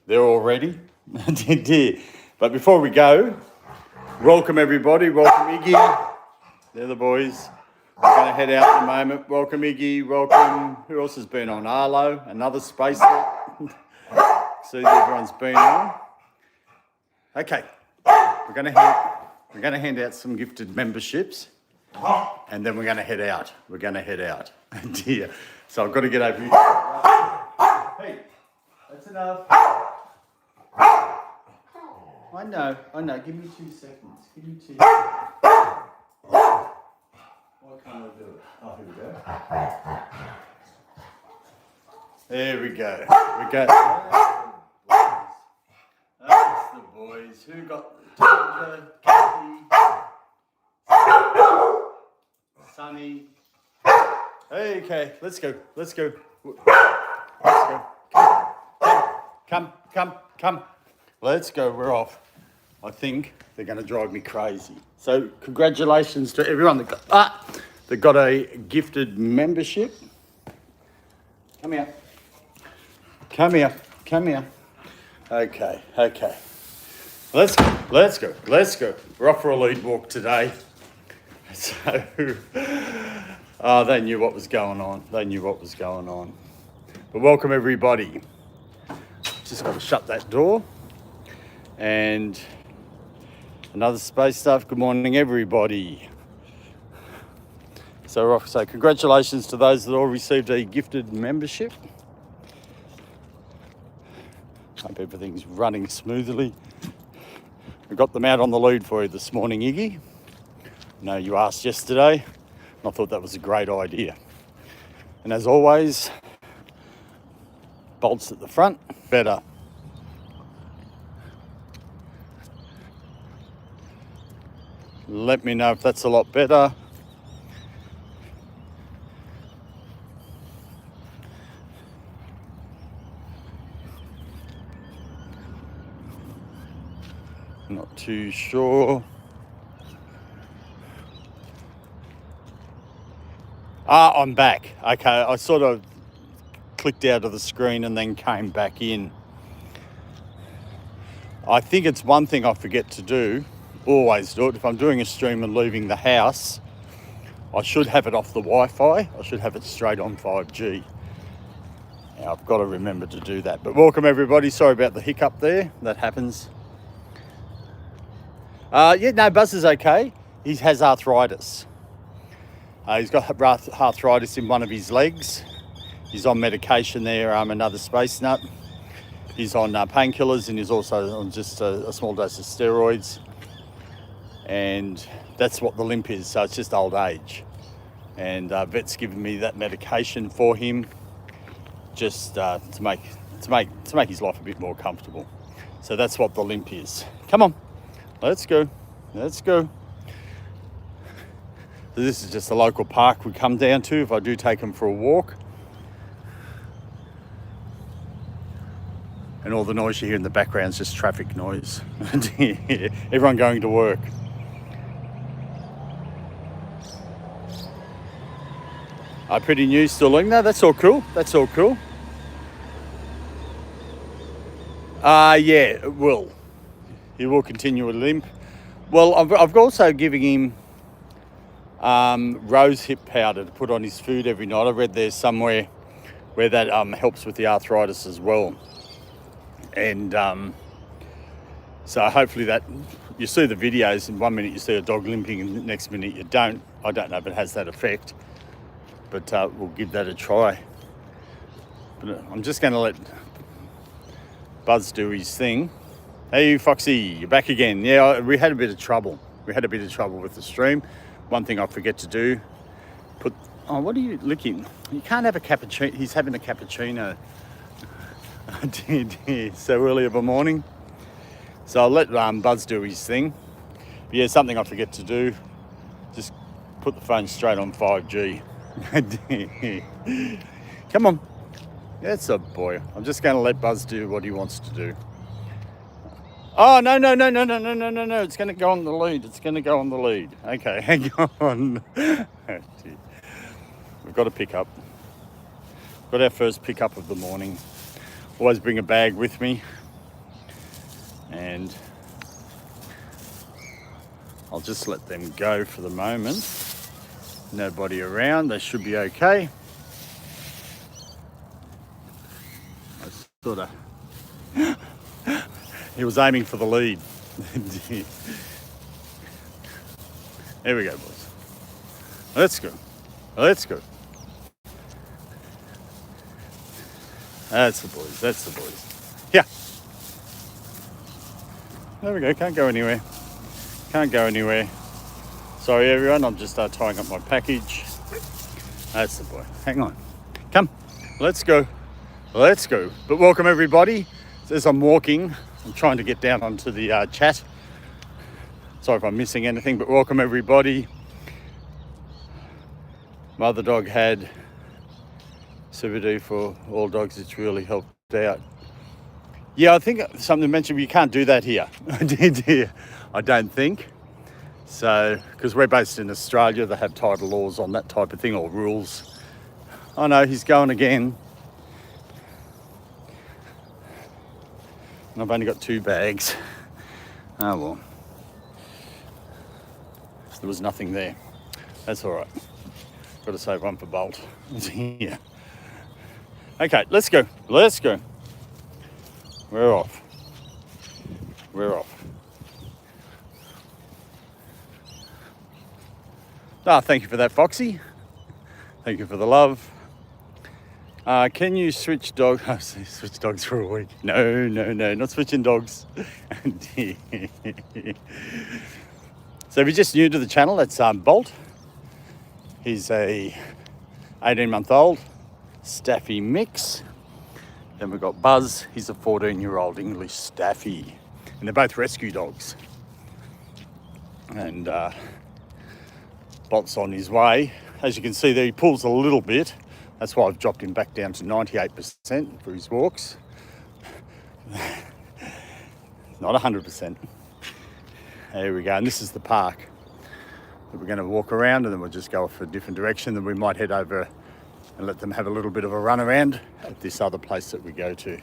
They're all ready. But before we go, welcome everybody. Welcome Iggy. They're the boys. We're going to head out in a moment. Welcome Iggy. Welcome. Who else has been on? Arlo, another space. See, everyone's been on. Okay, we're going to hand out some gifted memberships, and then we're going to head out. Dear. So I've got to get over here. Hey, that's enough. I know. Give me 2 seconds. Why can't I do it? Oh, here we go. There we go. That's the boys. Who got Georgia, Kathy, Sunny? Okay, let's go. Come. Let's go. We're off. I think they're going to drive me crazy. So congratulations to everyone that got a gifted membership. Come here. Okay. Let's go. We're off for a lead walk today. So, they knew what was going on. But welcome everybody. Just got to shut that door. And another space stuff. Good morning, everybody. So we're off. So congratulations to those that all received a gifted membership. Hope everything's running smoothly. We got them out on the lead for you this morning, Iggy. I know you asked yesterday, and I thought that was a great idea. And as always, bolts at the front, better. Let me know if that's a lot better. Not too sure. I'm back. Okay, I sort of clicked out of the screen and then came back in. I think it's one thing I forget to do. Always do it. If I'm doing a stream and leaving the house, I should have it off the Wi-Fi. I should have it straight on 5G. Now, I've got to remember to do that. But welcome everybody. Sorry about the hiccup there. That happens. Buzz is okay. He has arthritis. He's got arthritis in one of his legs. He's on medication there, another space nut. He's on painkillers, and he's also on just a small dose of steroids. And that's what the limp is, so it's just old age. And vet's given me that medication for him just to make his life a bit more comfortable. So that's what the limp is. Come on, let's go. So this is just a local park we come down to if I do take him for a walk. And all the noise you hear in the background is just traffic noise. Everyone going to work. Pretty new, still learning. No, that's all cool. It will. He will continue with limp. Well, I've also given him rose hip powder to put on his food every night. I read there somewhere where that helps with the arthritis as well. And so hopefully that, you see the videos, and 1 minute you see a dog limping and the next minute you don't. I don't know if it has that effect, but we'll give that a try. But I'm just going to let Buzz do his thing. Hey Foxy, you're back again. Yeah, we had a bit of trouble. With the stream. One thing I forget to do, what are you licking? You can't have a cappuccino. He's having a cappuccino. So early of a morning. So I'll let Buzz do his thing. But yeah, something I forget to do, just put the phone straight on 5G. Come on. That's a boy. I'm just going to let Buzz do what he wants to do. Oh, no. It's going to go on the lead. Okay, hang on. We've got to pick up. Got our first pickup of the morning. Always bring a bag with me. and I'll just let them go for the moment. Nobody around, they should be okay. I sort of, he was aiming for the lead. There we go, boys. Let's go. Let's go. That's the boys. That's the boys. Yeah. There we go. Can't go anywhere. Can't go anywhere. Sorry, everyone. I'm just tying up my package. That's the boy. Hang on. Come. Let's go. Let's go. But welcome, everybody. As I'm walking, I'm trying to get down onto the chat. Sorry if I'm missing anything, but welcome, everybody. Mother dog had CBD for all dogs. It's really helped out. Yeah, I think something mentioned you can't do that here. I don't think. So, because we're based in Australia, they have tighter laws on that type of thing, or rules. Oh no, he's going again. And I've only got 2 bags. Oh well. There was nothing there. That's all right. Got to save one for Bolt. Yeah. Okay, let's go. Let's go. We're off. We're off. Ah, thank you for that, Foxy. Thank you for the love. Can you switch dogs? Switch dogs for a week? No, not switching dogs. So if you're just new to the channel, that's Bolt. He's a 18-month-old Staffy mix. Then we've got Buzz. He's a 14-year-old English Staffy. And they're both rescue dogs. And Bolt's on his way. As you can see there, he pulls a little bit. That's why I've dropped him back down to 98% for his walks. Not 100%. There we go. And this is the park that we're going to walk around, and then we'll just go off a different direction. Then we might head over and let them have a little bit of a run around at this other place that we go to,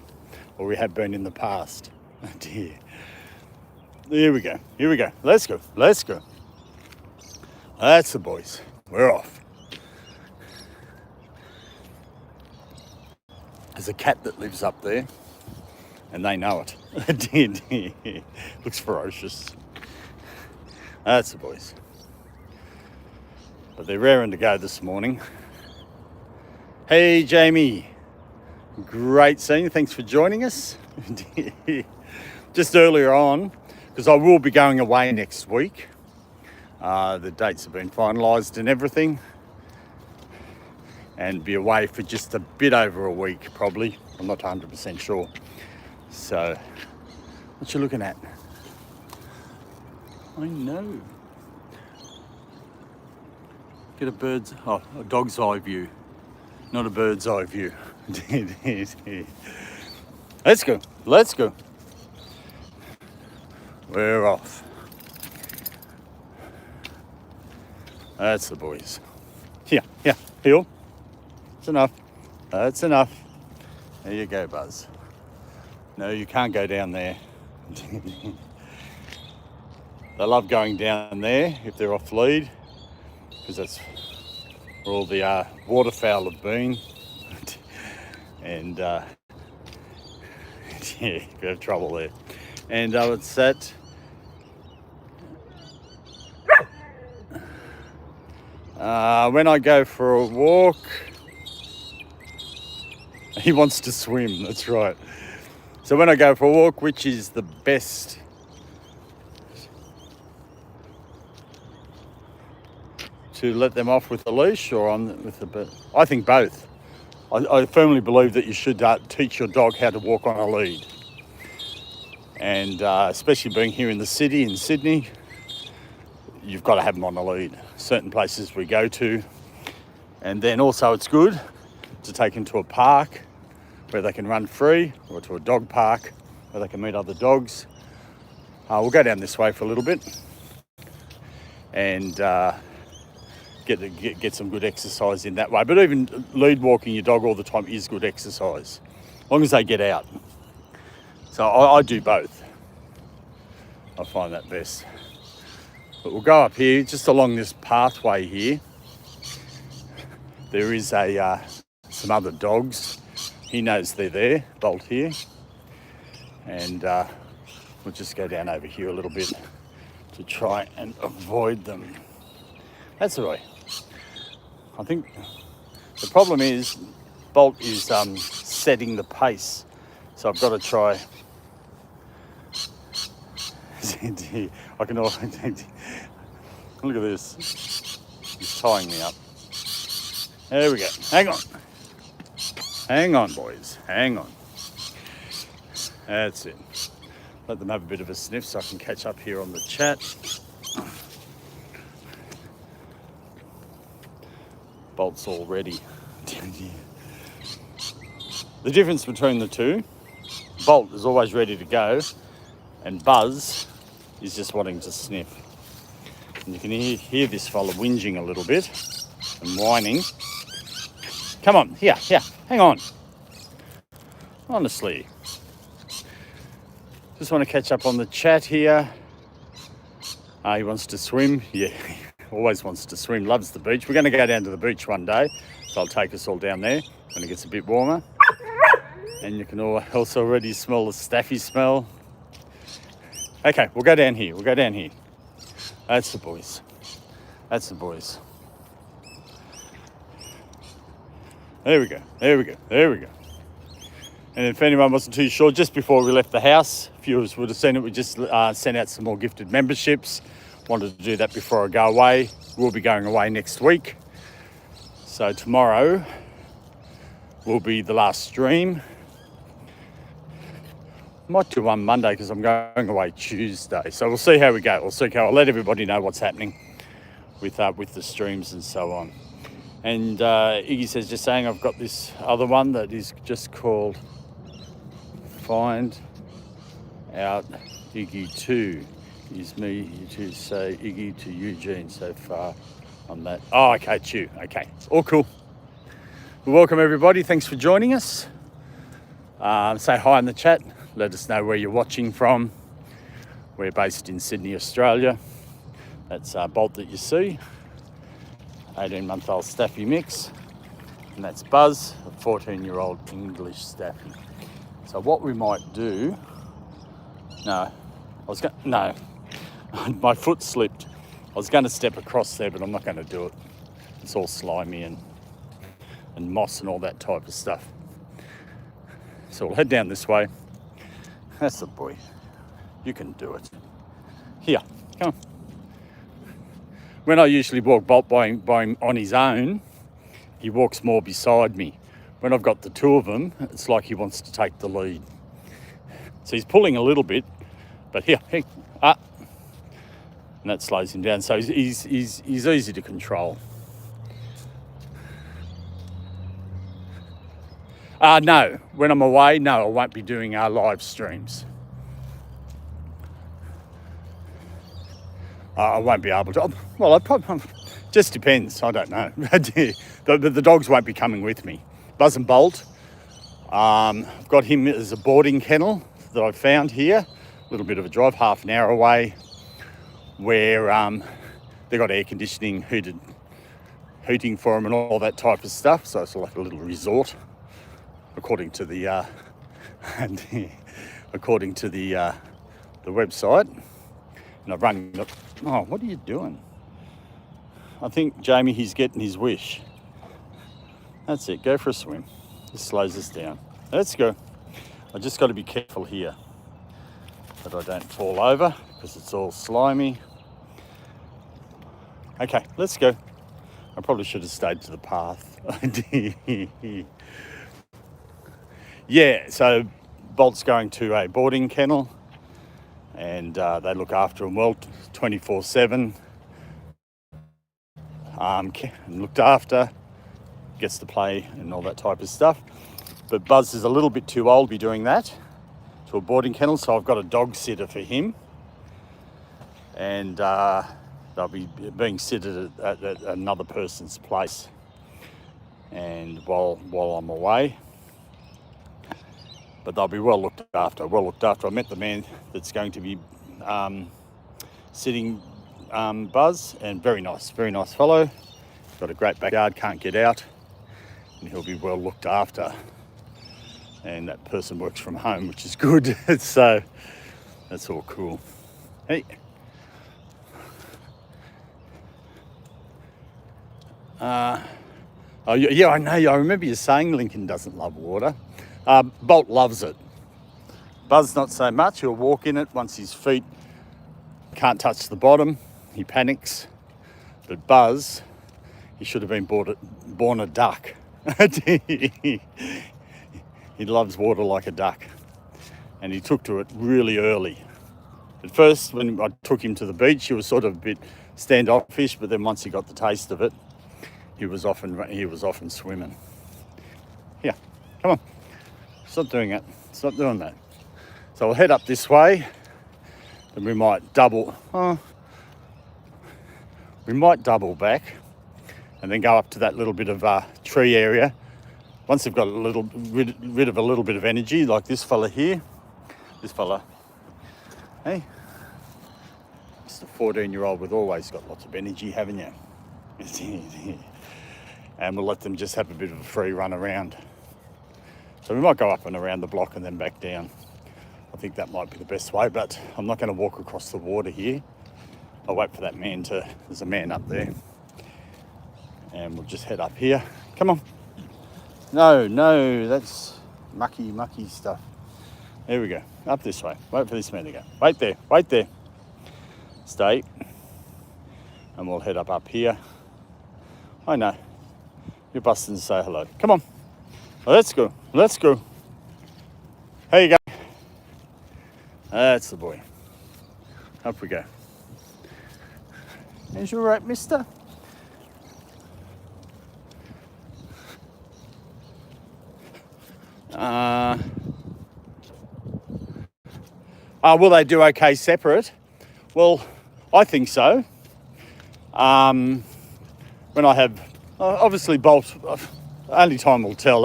or we have been in the past. Oh dear. Here we go. Here we go. Let's go. Let's go. That's the boys. We're off. There's a cat that lives up there, and they know it. Looks ferocious. That's the boys. But they're raring to go this morning. Hey, Jamie. Great seeing you. Thanks for joining us. Just earlier on, because I will be going away next week. The dates have been finalised and everything. And be away for just a bit over a week, probably. I'm not 100% sure. So, what you looking at? I know. Get a dog's eye view, not a bird's eye view. Let's go. Let's go. We're off. That's the boys. Here, heel. That's enough. That's enough. There you go, Buzz. No, you can't go down there. They love going down there if they're off lead, because that's where all the waterfowl have been. And yeah, you have trouble there. And it's that. When I go for a walk, he wants to swim, that's right. So when I go for a walk, which is the best to let them off with the leash or on with the bit? I think both. I firmly believe that you should teach your dog how to walk on a lead. And especially being here in the city, in Sydney, you've got to have them on a lead. Certain places we go to. And then also it's good to take them to a park where they can run free, or to a dog park where they can meet other dogs. We'll go down this way for a little bit and get some good exercise in that way. But even lead walking your dog all the time is good exercise, as long as they get out. So I do both. I find that best. But we'll go up here, just along this pathway here. There is some other dogs. He knows they're there, Bolt here. And we'll just go down over here a little bit to try and avoid them. That's all right. I think the problem is Bolt is setting the pace. So I've got to try. I can all look at this. He's tying me up. There we go. Hang on. Hang on, boys. Hang on. That's it. Let them have a bit of a sniff so I can catch up here on the chat. Bolt's all ready. The difference between the two, Bolt is always ready to go, and Buzz is just wanting to sniff. And you can hear this fella whinging a little bit and whining. Come on, here, hang on. Honestly. Just want to catch up on the chat here. He wants to swim. Yeah, he always wants to swim, loves the beach. We're going to go down to the beach one day, so I'll take us all down there when it gets a bit warmer. And you can also already smell the Staffy smell. Okay, we'll go down here. That's the boys. There we go. And if anyone wasn't too sure, just before we left the house, viewers would have seen it, we just sent out some more gifted memberships. Wanted to do that before I go away. We'll be going away next week. So tomorrow will be the last stream. Might do one Monday because I'm going away Tuesday. So we'll see how we go. I'll let everybody know what's happening with the streams and so on. And Iggy says, just saying, I've got this other one that is just called Find Out Iggy 2. Is me to say Iggy to Eugene so far on that. Oh, okay, Chew. Okay, all cool. Well, welcome everybody. Thanks for joining us. Say hi in the chat. Let us know where you're watching from. We're based in Sydney, Australia. That's Bolt that you see. 18-month-old Staffy mix. And that's Buzz, a 14-year-old English Staffy. So what we might do... No, my foot slipped. I was going to step across there, but I'm not going to do it. It's all slimy and moss and all that type of stuff. So we'll head down this way. That's the boy. You can do it. Here, come on. When I usually walk Bolt by him on his own, he walks more beside me. When I've got the two of them, it's like he wants to take the lead. So he's pulling a little bit, but here, and that slows him down. So he's easy to control. No, when I'm away, no, I won't be doing our live streams. I won't be able to. Well, I probably just depends. I don't know. the dogs won't be coming with me. Buzz and Bolt. I've got him as a boarding kennel that I found here. A little bit of a drive, half an hour away, where they got air conditioning, heating for them, and all that type of stuff. So it's like a little resort, according to the website. And I've run. Oh, what are you doing? I think, Jamie, he's getting his wish. That's it. Go for a swim. This slows us down. Let's go. I just got to be careful here that I don't fall over because it's all slimy. Okay, let's go. I probably should have stayed to the path. Yeah, so Bolt's going to a boarding kennel, and they look after him well 24/7. And looked after, gets to play and all that type of stuff. But Buzz is a little bit too old to be doing that, to a boarding kennel, so I've got a dog sitter for him. And they'll be being sitted at another person's place. And while I'm away, but they'll be well looked after. I met the man that's going to be sitting buzz, and very nice fellow. Got a great backyard, can't get out, and he'll be well looked after. And that person works from home, which is good. So that's all cool. Hey. Oh yeah, I know. I remember you saying Lincoln doesn't love water. Bolt loves it. Buzz not so much. He'll walk in it once his feet can't touch the bottom. He panics. But Buzz, he should have been born a duck. He loves water like a duck. And he took to it really early. At first, when I took him to the beach, he was sort of a bit standoffish, but then once he got the taste of it, he was often swimming. Here, come on. Stop doing it. Stop doing that. So we'll head up this way, and we might double back, and then go up to that little bit of tree area. Once they've got a little rid of a little bit of energy, like this fella here. This fella, hey, just a 14-year-old with always got lots of energy, haven't you? And we'll let them just have a bit of a free run around. So we might go up and around the block and then back down. I think that might be the best way, but I'm not going to walk across the water here. I'll wait for that man there's a man up there. And we'll just head up here. Come on. No, that's mucky stuff. There we go, up this way. Wait for this man to go. Wait there. Stay. And we'll head up here. I know. You're busting to say hello. Come on. Let's go. Here you go. That's the boy. Up we go. Is you all right, mister? Will they do okay separate? Well, I think so. When I have, obviously Bolt, only time will tell.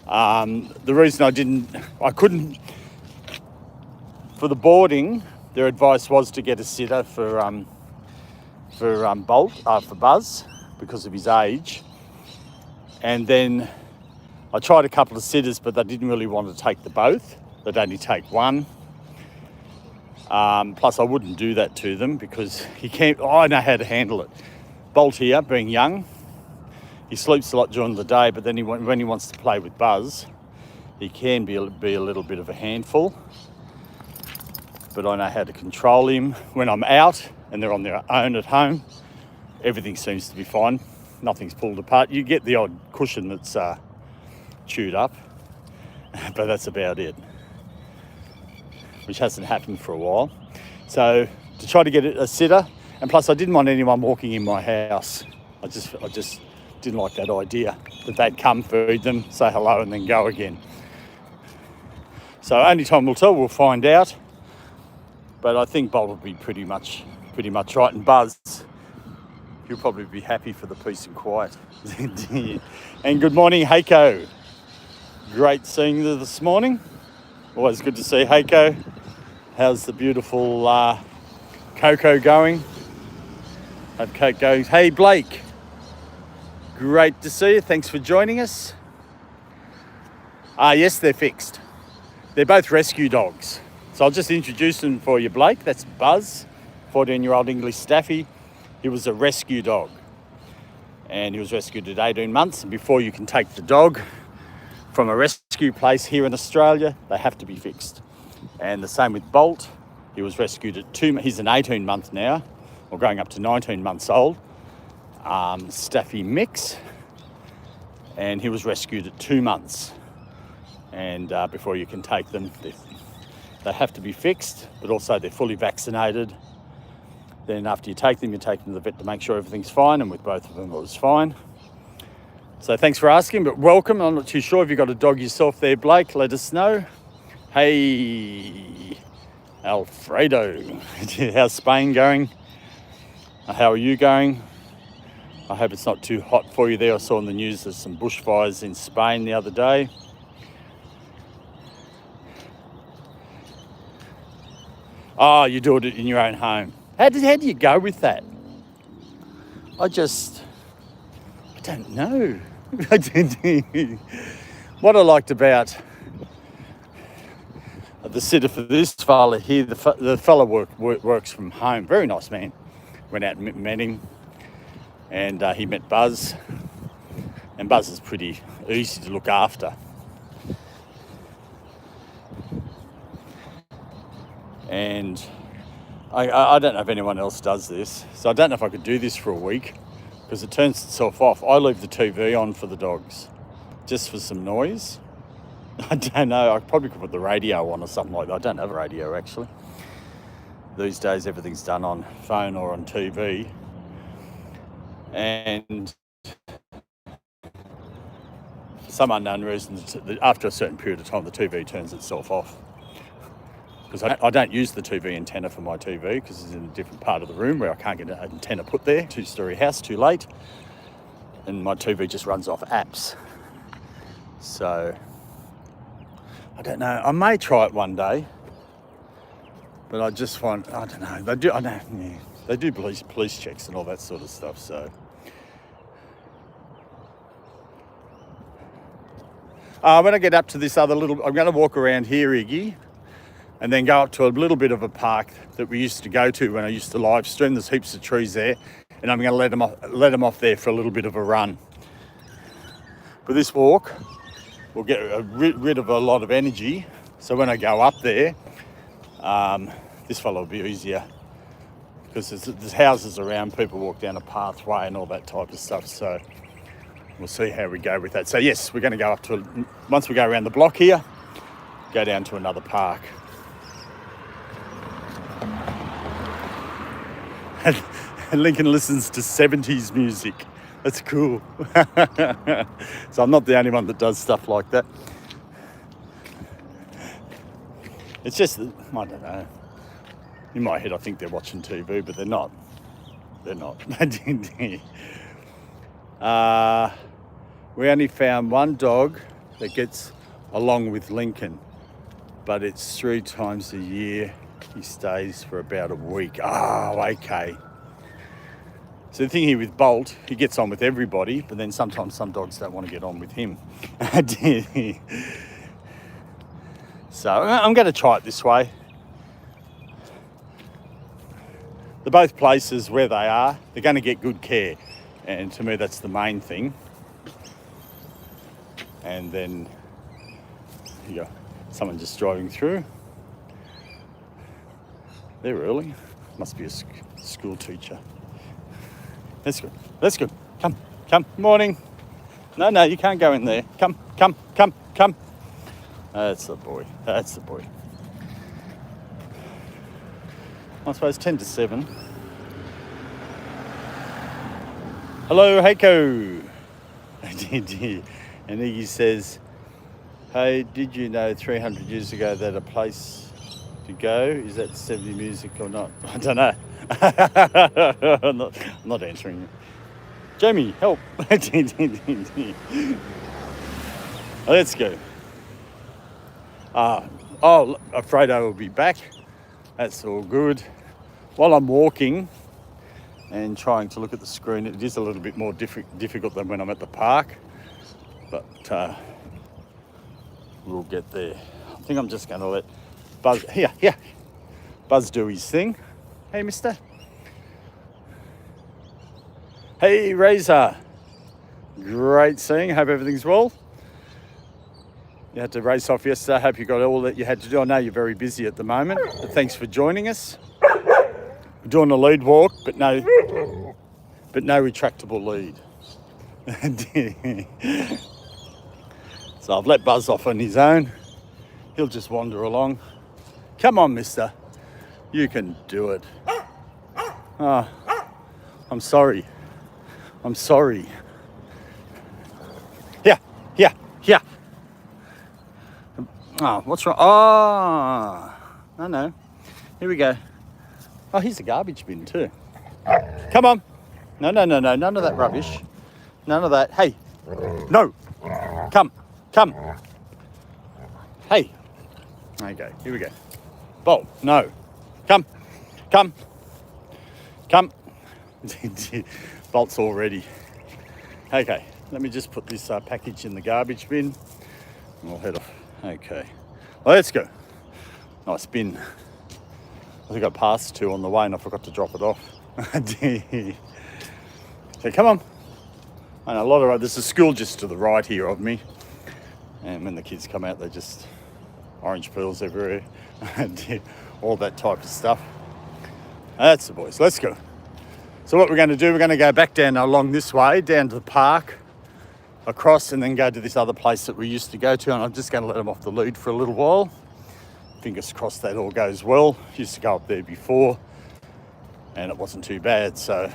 The reason I couldn't, for the boarding, their advice was to get a sitter for Buzz, because of his age. And then I tried a couple of sitters, but they didn't really want to take the both. They'd only take one. Plus, I wouldn't do that to them because I know how to handle it. Bolt here, being young, he sleeps a lot during the day, but then when he wants to play with Buzz, he can be a little bit of a handful. But I know how to control him. When I'm out and they're on their own at home, everything seems to be fine. Nothing's pulled apart. You get the odd cushion that's chewed up, but that's about it, which hasn't happened for a while. So to try to get a sitter, and plus I didn't want anyone walking in my house. I just didn't like that idea, that they'd come, feed them, say hello and then go again. So only time will tell, we'll find out. But I think Bolt will be pretty much right, and Buzz, he'll probably be happy for the peace and quiet. And good morning, Heiko. Great seeing you this morning. Always good to see Heiko. How's the beautiful Coco going? Hope Coco goes. Hey Blake, great to see you. Thanks for joining us. Yes, they're fixed. They're both rescue dogs. So I'll just introduce them for you, Blake. That's Buzz, 14-year-old English Staffy. He was a rescue dog. And he was rescued at 18 months. And before you can take the dog from a rescue place here in Australia, they have to be fixed. And the same with Bolt. He was rescued at he's an 18-month now, or going up to 19 months old. Staffy mix. And he was rescued at 2 months. And before you can take them, they have to be fixed, but also they're fully vaccinated. Then after you take them to the vet to make sure everything's fine, and with both of them it was fine. So thanks for asking, but welcome. I'm not too sure if you've got a dog yourself there, Blake, let us know. Hey, Alfredo, how's Spain going? How are you going? I hope it's not too hot for you there. I saw in the news there's some bushfires in Spain the other day. Oh, you do it in your own home. How do you go with that? I don't know. What I liked about the sitter for this fella here, the fella works from home. Very nice man. Went out and met him, and he met Buzz. And Buzz is pretty easy to look after. And I don't know if anyone else does this, so I don't know if I could do this for a week because it turns itself off. I leave the TV on for the dogs, just for some noise. I don't know, I probably could put the radio on or something like that. I don't have a radio actually. These days everything's done on phone or on TV. And for some unknown reason, after a certain period of time, the TV turns itself off. Because I don't use the TV antenna for my TV because it's in a different part of the room where I can't get an antenna put there. 2-story house, too late. And my TV just runs off apps. So, I don't know. I may try it one day. But I just find, I don't know. They do police checks and all that sort of stuff, so. When I get up to this other little, I'm going to walk around here, Iggy. And then go up to a little bit of a park that we used to go to when I used to live stream. There's heaps of trees there, and I'm going to let them off there for a little bit of a run. But this walk will get rid of a lot of energy. So when I go up there, this fellow will be easier because there's houses around. People walk down a pathway and all that type of stuff. So we'll see how we go with that. So yes, we're going to go up to once we go around the block here, go down to another park. And Lincoln listens to 70s music. That's cool. So I'm not the only one that does stuff like that. It's just, I don't know. In my head, I think they're watching TV, but they're not. They're not. We only found one dog that gets along with Lincoln, but it's 3 times a year. He stays for about a week. Oh, okay. So the thing here with Bolt, he gets on with everybody, but then sometimes some dogs don't want to get on with him. So I'm going to try it this way. They're both places where they are. They're going to get good care. And to me, that's the main thing. And then, you go, someone just driving through. They're early. Must be a school teacher. Let's go. Let's go. Come. Morning. No, you can't go in there. Come. That's the boy. I suppose 10 to 7. Hello, Heiko. And Iggy says, hey, did you know 300 years ago that a place to go, is that 70 music or not? I don't know. I'm not answering you. Jamie, help. Let's go. Fredo will be back. That's all good. While I'm walking and trying to look at the screen, it is a little bit more difficult than when I'm at the park, but we'll get there. I think I'm just going to let Buzz, Buzz do his thing. Hey, mister. Hey, Razor. Great seeing. Hope everything's well. You had to race off yesterday. I hope you got all that you had to do. I know you're very busy at the moment, but thanks for joining us. We're doing a lead walk, but no retractable lead. So I've let Buzz off on his own. He'll just wander along. Come on, mister. You can do it. Oh, I'm sorry. Here. Oh, what's wrong? Oh, no. Here we go. Oh, here's a garbage bin too. Come on. No. None of that rubbish. None of that. Hey. No. Come. Hey. Okay, here we go. Bolt, no. Come. Come. Come. Bolt's all ready. Okay, let me just put this package in the garbage bin and we'll head off. Okay, well, let's go. Nice bin. I think I passed two on the way and I forgot to drop it off. So come on. I know a lot of, there's a school just to the right here of me. And when the kids come out, they just orange peels everywhere. And all that type of stuff. That's the boys, let's go. So what we're going to do, we're going to go back down along this way, down to the park, across, and then go to this other place that we used to go to. And I'm just going to let them off the lead for a little while. Fingers crossed that all goes well. Used to go up there before and it wasn't too bad. So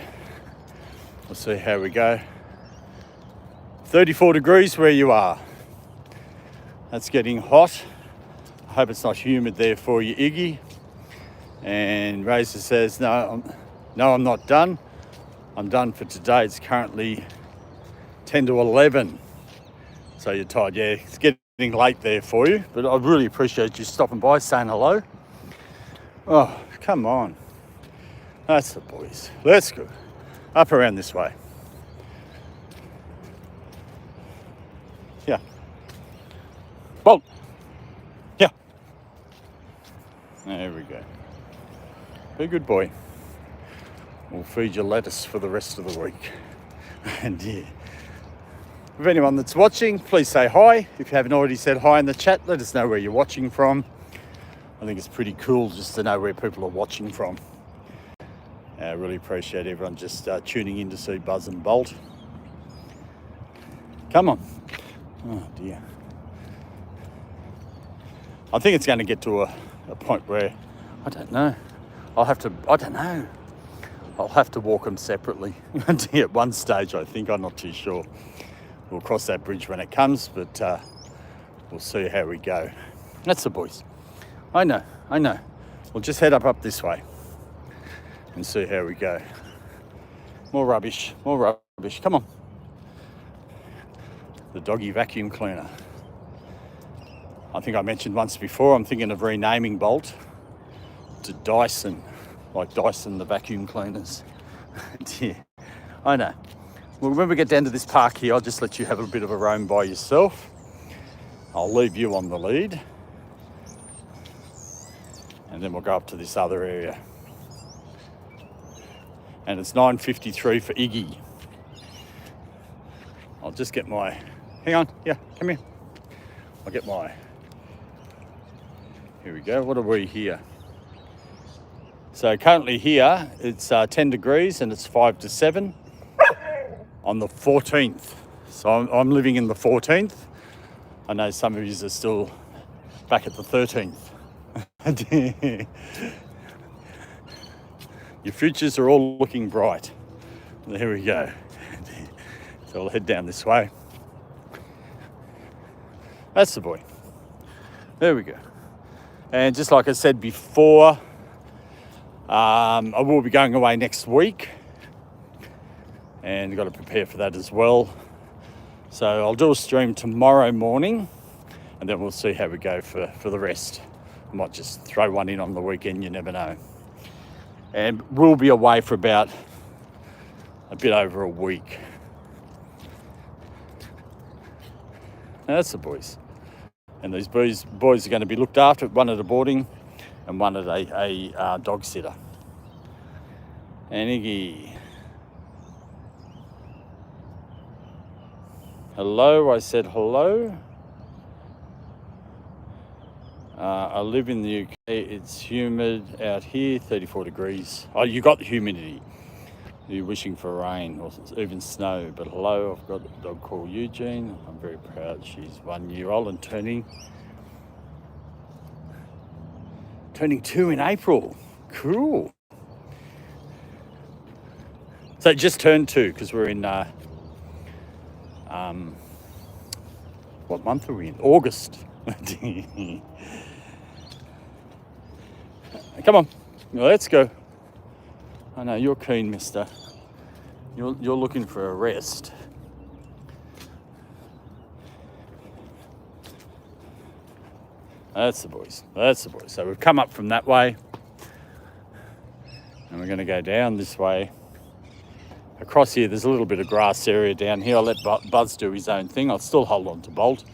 we'll see how we go. 34 degrees where you are. That's getting hot. I hope it's not humid there for you, Iggy. And Razor says, no, I'm not done. I'm done for today. It's currently 10 to 11. So you're tired. Yeah, it's getting late there for you, but I really appreciate you stopping by, saying hello. Oh, come on. That's the boys. Let's go. Up around this way. Yeah. Bolt. Yeah. There we go. Be a good boy. We'll feed you lettuce for the rest of the week. And yeah. If anyone that's watching, please say hi. If you haven't already said hi in the chat, let us know where you're watching from. I think it's pretty cool just to know where people are watching from. I really appreciate everyone just tuning in to see Buzz and Bolt. Come on. Oh dear. I think it's going to get to a point where, I don't know. I'll have to walk them separately at one stage, I think. I'm not too sure. We'll cross that bridge when it comes, but we'll see how we go. That's the boys. I know. We'll just head up this way and see how we go. More rubbish. Come on. The doggy vacuum cleaner. I think I mentioned once before, I'm thinking of renaming Bolt to Dyson, like Dyson the vacuum cleaners. Yeah, I know. Well, when we get down to this park here, I'll just let you have a bit of a roam by yourself. I'll leave you on the lead. And then we'll go up to this other area. And it's 9:53 for Iggy. I'll just get my, hang on, yeah, come here. I'll get my, here we go, what are we here? So currently here, it's 10 degrees and it's 5 to 7 on the 14th. So I'm living in the 14th. I know some of you are still back at the 13th. Your futures are all looking bright. There we go. So I'll head down this way. That's the boy. There we go. And just like I said before, I will be going away next week. And I've got to prepare for that as well. So I'll do a stream tomorrow morning and then we'll see how we go for the rest. I might just throw one in on the weekend, you never know. And we'll be away for about a bit over a week. Now that's the boys. And these boys are going to be looked after, one at a boarding and one at a dog sitter. And Iggy. Hello, I said hello. I live in the UK. It's humid out here, 34 degrees. Oh, you got the humidity. You're wishing for rain or even snow. But hello, I've got a dog called Eugene. I'm very proud. She's 1 year old and turning 2 in April. Cool. So it just turned 2 because we're in, what month are we in? August. Come on, let's go. I know you're keen, mister. You're looking for a rest. That's the boys. So we've come up from that way. And we're going to go down this way. Across here, there's a little bit of grass area down here. I'll let Buzz do his own thing. I'll still hold on to Bolt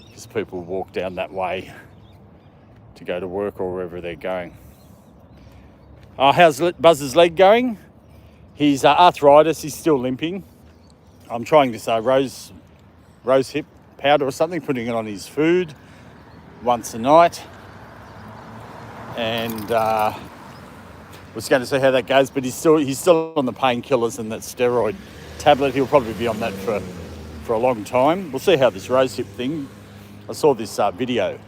because people walk down that way to go to work or wherever they're going. How's Buzz's leg going? He's arthritis. He's still limping. I'm trying this rose hip powder or something, putting it on his food once a night. And was going to see how that goes, but he's still on the painkillers and that steroid tablet. He'll probably be on that for a long time. We'll see how this rose hip thing. I saw this video,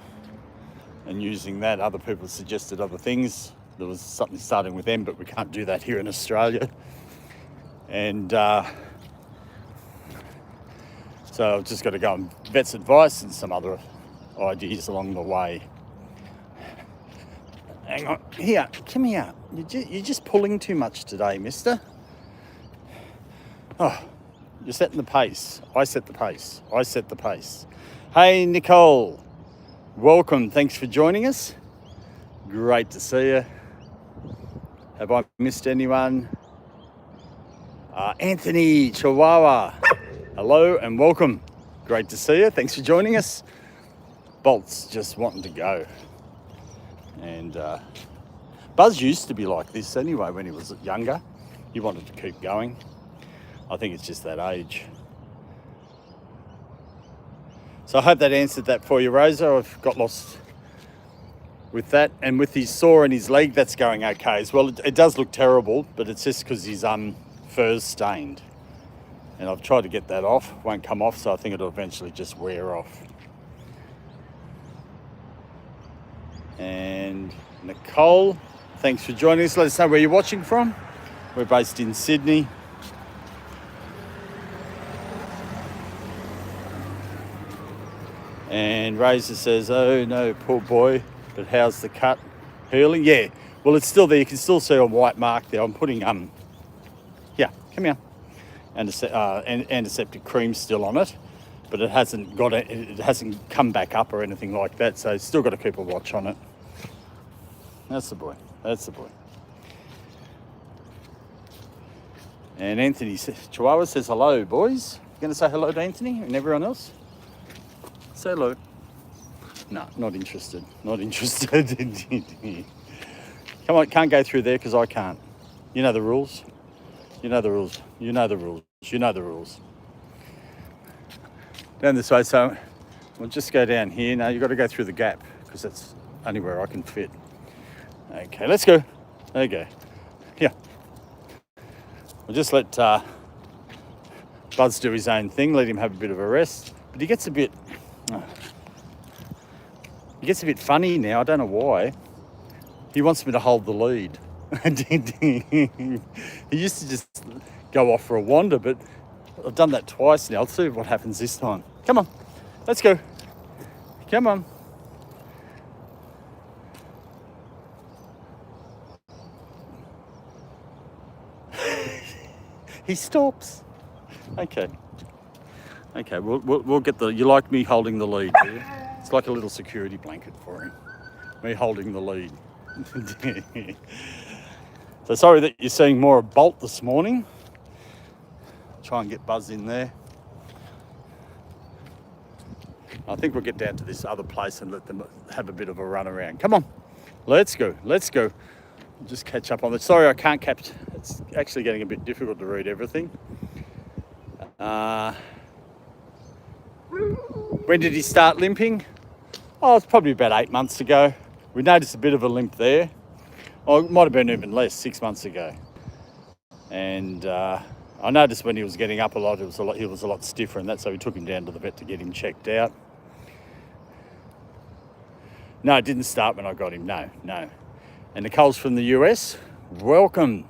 and using that, other people suggested other things. There was something starting with M, but we can't do that here in Australia. And so I've just got to go on vet's advice and some other ideas along the way. Hang on, here, come here. You're just pulling too much today, mister. Oh, you're setting the pace. I set the pace. I set the pace. Hey, Nicole. Welcome. Thanks for joining us. Great to see you. Have I missed anyone? Anthony Chihuahua. Hello and welcome. Great to see you. Thanks for joining us. Bolt's just wanting to go. And Buzz used to be like this anyway when he was younger. He wanted to keep going. I think it's just that age. So I hope that answered that for you, Rosa. I've got lost with that. And with his sore in his leg, that's going okay as well. It does look terrible, but it's just because his fur's stained. And I've tried to get that off. Won't come off, so I think it'll eventually just wear off. And Nicole, thanks for joining us. Let us know where you're watching from. We're based in Sydney. And Razor says, oh no, poor boy, but how's the cut healing? Yeah, well, it's still there. You can still see a white mark there. I'm putting, yeah, come here. Antiseptic cream still on it, but it hasn't come back up or anything like that. So still got to keep a watch on it. That's the boy. That's the boy. And Anthony Chihuahua says hello, boys. You going to say hello to Anthony and everyone else? Say hello. No, not interested. Not interested. Come on, can't go through there because I can't. You know the rules. You know the rules. You know the rules. You know the rules. Down this way, so we'll just go down here. Now you've got to go through the gap because that's only where I can fit. Okay, let's go. There you go. Here. We'll just let Buzz do his own thing, let him have a bit of a rest. But he gets a bit funny now. I don't know why. He wants me to hold the lead. He used to just go off for a wander, but I've done that twice now. Let's see what happens this time. Come on, let's go. Come on. He stops. Okay. Okay, we'll get the... You like me holding the lead, do you? It's like a little security blanket for him. Me holding the lead. So sorry that you're seeing more of Bolt this morning. Try and get Buzz in there. I think we'll get down to this other place and let them have a bit of a run around. Come on, let's go, let's go. Just catch up on this. Sorry, I can't catch. It's actually getting a bit difficult to read everything. When did he start limping? Oh, it's probably about 8 months ago. We noticed a bit of a limp there. Oh, it might have been even less, 6 months ago. And I noticed when he was getting up a lot, he was a lot stiffer, and that's so we took him down to the vet to get him checked out. No, it didn't start when I got him. No. And Nicole's from the US. Welcome.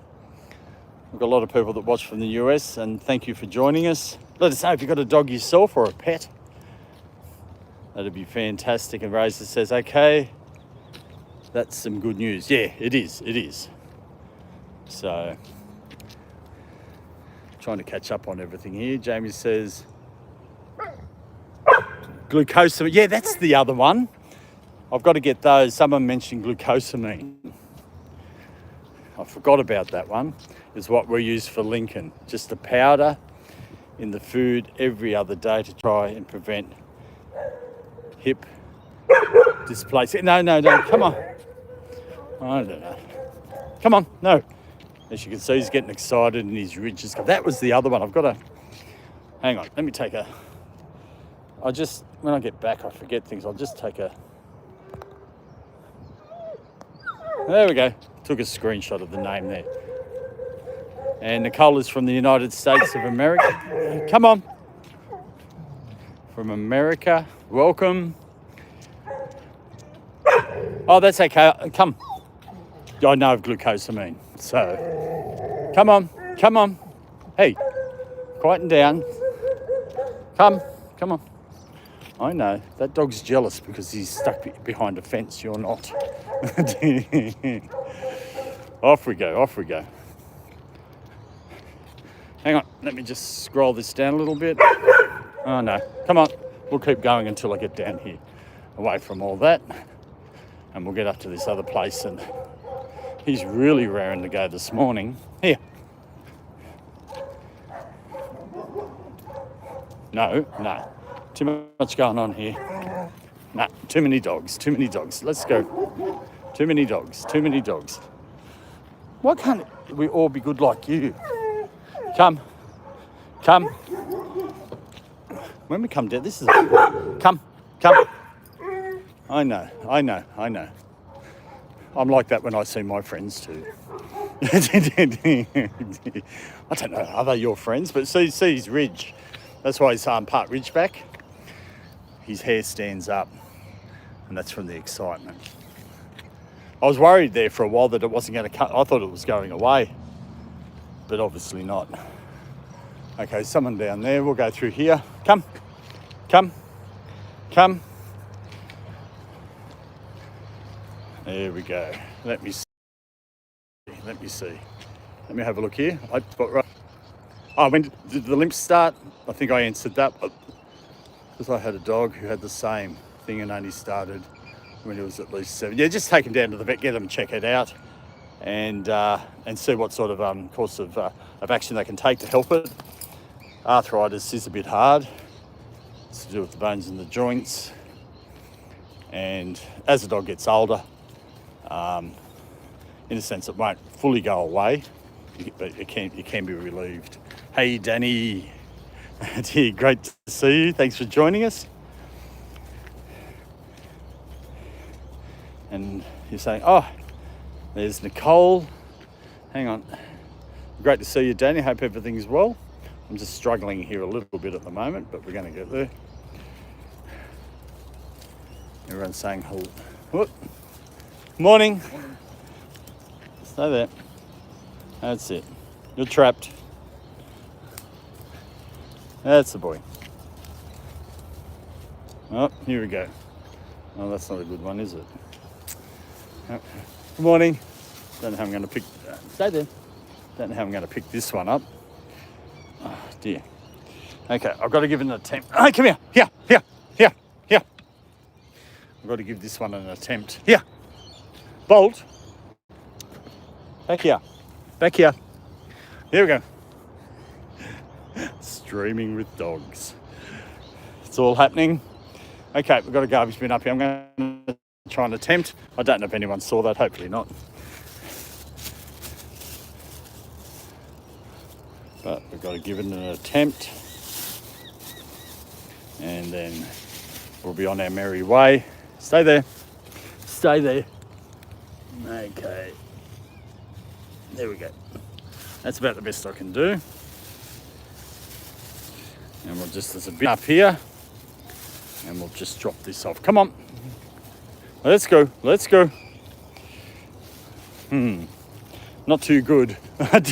We've got a lot of people that watch from the US, and thank you for joining us. Let us know if you've got a dog yourself or a pet. That'd be fantastic. And Razor says, okay, that's some good news. Yeah, it is. So, trying to catch up on everything here. Jamie says, glucosamine. Yeah, that's the other one. I've got to get those. Someone mentioned glucosamine. I forgot about that one, is what we use for Lincoln. Just a powder in the food every other day to try and prevent hip displacement. No, come on. I don't know. Come on, no. As you can see, he's getting excited and his ridges. That was the other one. I've got to, hang on, let me take a, when I get back, I forget things. I'll just take a, there we go. Took a screenshot of the name there. And Nicole is from the United States of America. Come on. From America. Welcome. Oh, that's okay. Come. I know of glucosamine. So, come on. Hey, quieten down. Come on. I know. That dog's jealous because he's stuck behind a fence. You're not. Off we go. Hang on, let me just scroll this down a little bit. Oh no, come on. We'll keep going until I get down here, away from all that. And we'll get up to this other place, and he's really raring to go this morning. Here. No. Too much going on here. No, too many dogs. Let's go. Too many dogs. Why can't we all be good like you? Come. When we come down, this is come. I know. I'm like that when I see my friends too. I don't know, are they your friends? But see his ridge. That's why he's part ridgeback. His hair stands up, and that's from the excitement. I was worried there for a while that it wasn't going to cut. I thought it was going away, but obviously not. Okay, someone down there. We'll go through here. Come. There we go. Let me see. Let me have a look here. When did the limp start? I think I answered that because I had a dog who had the same thing and only started when he was at least 7. Yeah, just take him down to the vet, get him, check it out, and see what sort of course of action they can take to help it. Arthritis is a bit hard. It's to do with the bones in the joints, and as the dog gets older, in a sense, it won't fully go away, but it can be relieved. Hey, Danny. Great to see you. Thanks for joining us. And you're saying, oh, there's Nicole. Hang on. Great to see you, Danny. Hope everything's well. I'm just struggling here a little bit at the moment, but we're going to get there. Everyone's saying hello. Whoop. Morning. Stay there. That's it. You're trapped. That's the boy. Oh, here we go. Oh, that's not a good one, is it? Oh. Good morning. Don't know how I'm going to pick... stay there. Don't know how I'm going to pick this one up. Oh, dear. Okay, I've got to give it an attempt. Hey, come here. Here. I've got to give this one an attempt. Here. Bolt. Back here. Here we go. Streaming with dogs. It's all happening. Okay, we've got a garbage bin up here. I'm going to try and attempt. I don't know if anyone saw that. Hopefully not. But we've got to give it an attempt. And then we'll be on our merry way. Stay there. Okay. There we go. That's about the best I can do. And we'll just, there's a bit up here. And we'll just drop this off. Come on. Let's go. Not too good. I'm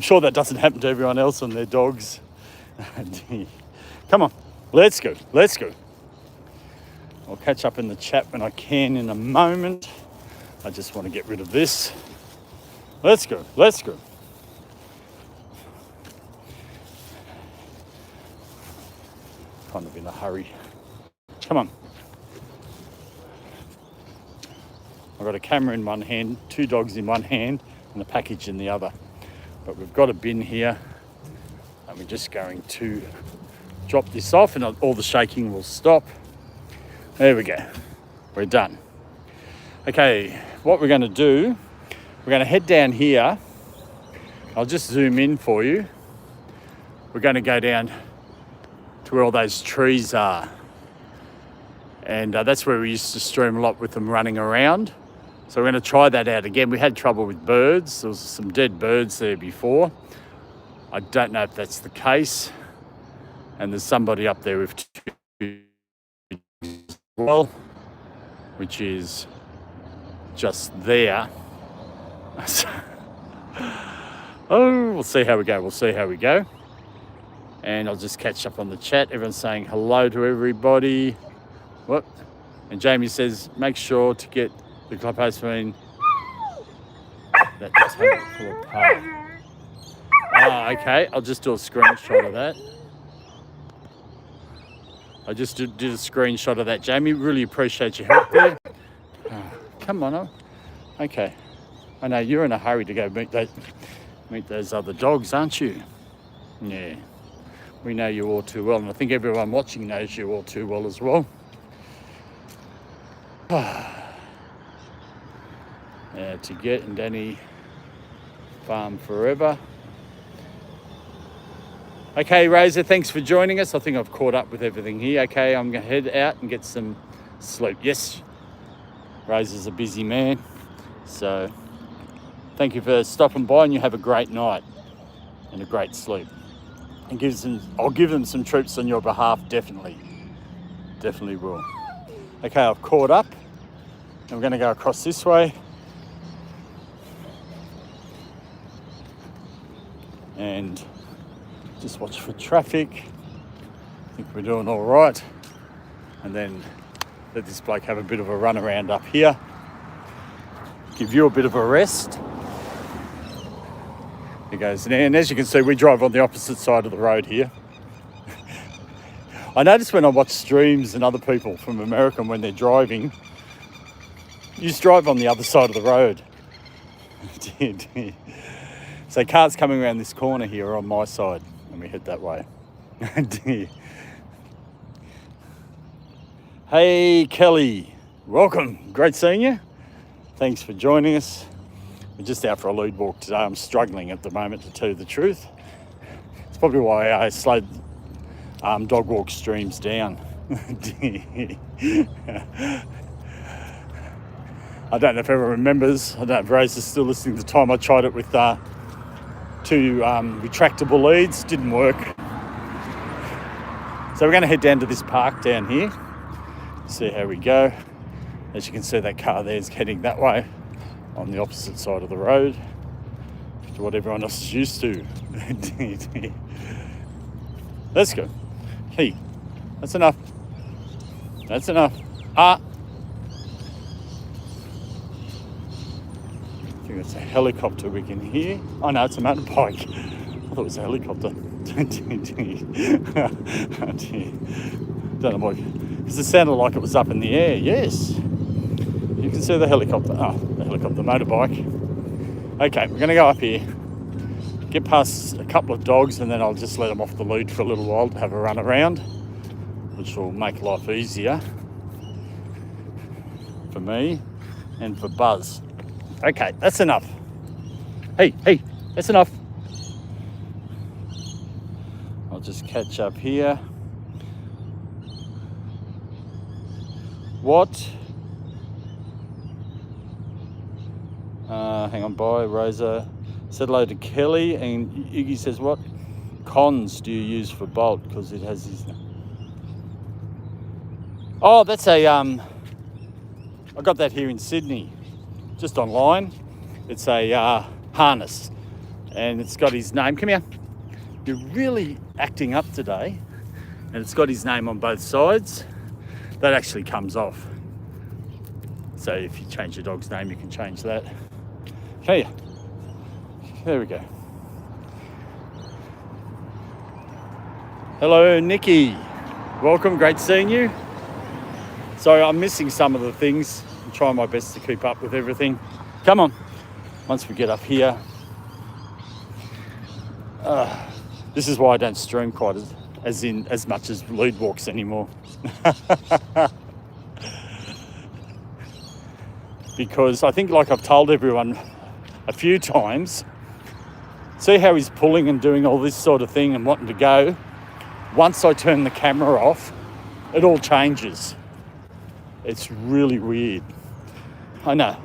sure that doesn't happen to everyone else and their dogs. Come on. Let's go. I'll catch up in the chat when I can in a moment. I just want to get rid of this. Let's go. Kind of in a hurry. Come on. I've got a camera in one hand, 2 dogs in one hand, and a package in the other. But we've got a bin here, and we're just going to drop this off, and all the shaking will stop. There we go. We're done. Okay, what we're going to do, we're going to head down here. I'll just zoom in for you. We're going to go down to where all those trees are. And that's where we used to stream a lot with them running around. So we're going to try that out again. We had trouble with birds. There was some dead birds there before. I don't know if that's the case. And there's somebody up there with 2 as well, which is just there. Oh, we'll see how we go. And I'll just catch up on the chat. Everyone's saying hello to everybody. What? And Jamie says, make sure to get the clubhouse between that table apart. Ah, okay. I'll just do a screenshot of that. I just did a screenshot of that, Jamie. Really appreciate your help there. Oh, come on. Okay. I know you're in a hurry to go meet those other dogs, aren't you? Yeah. We know you all too well, and I think everyone watching knows you all too well as well. To get and Danny Farm Forever. Okay, Razor, thanks for joining us. I think I've caught up with everything here. Okay, I'm going to head out and get some sleep. Yes, Razor's a busy man. So thank you for stopping by, and you have a great night and a great sleep. And I'll give them some troops on your behalf, definitely. Definitely will. Okay, I've caught up. And we're going to go across this way. And just watch for traffic. I think we're doing all right. And then let this bloke have a bit of a run around up here. Give you a bit of a rest. He goes, and as you can see, we drive on the opposite side of the road here. I notice when I watch streams and other people from America when they're driving, you just drive on the other side of the road. So cars coming around this corner here are on my side, and we head that way. Hey, Kelly, welcome. Great seeing you. Thanks for joining us. We're just out for a lead walk today. I'm struggling at the moment, to tell you the truth. It's probably why I slowed dog walk streams down. I don't know if everyone remembers. I don't know if Rose is still listening to the time I tried it with 2 retractable leads. Didn't work. So we're going to head down to this park down here. See how we go. As you can see, that car there is heading that way on the opposite side of the road to what everyone else is used to. Let's go. Hey, that's enough. That's enough. I think that's a helicopter we can hear. Oh no, it's a motorbike. I thought it was a helicopter. Don't know why. Because it sounded like it was up in the air. Yes. You can see the helicopter. Oh, the helicopter, motorbike. Okay, we're going to go up here. Get past a couple of dogs, and then I'll just let them off the lead for a little while to have a run around, which will make life easier for me and for Buzz. Okay, that's enough. Hey, that's enough. I'll just catch up here. What? Hang on, bye, Rosa. Said hello to Kelly, and Iggy says, what cons do you use for Bolt? Because it has his... Oh, that's a... I got that here in Sydney, just online. It's a harness, and it's got his name. Come here. You're really acting up today. And it's got his name on both sides. That actually comes off. So if you change your dog's name, you can change that. Okay. There we go. Hello, Nikki. Welcome. Great seeing you. So I'm missing some of the things. I'm trying my best to keep up with everything. Come on. Once we get up here. This is why I don't stream quite as much as lead walks anymore. Because I think, like I've told everyone a few times, see how he's pulling and doing all this sort of thing and wanting to go? Once I turn the camera off, it all changes. It's really weird. I know.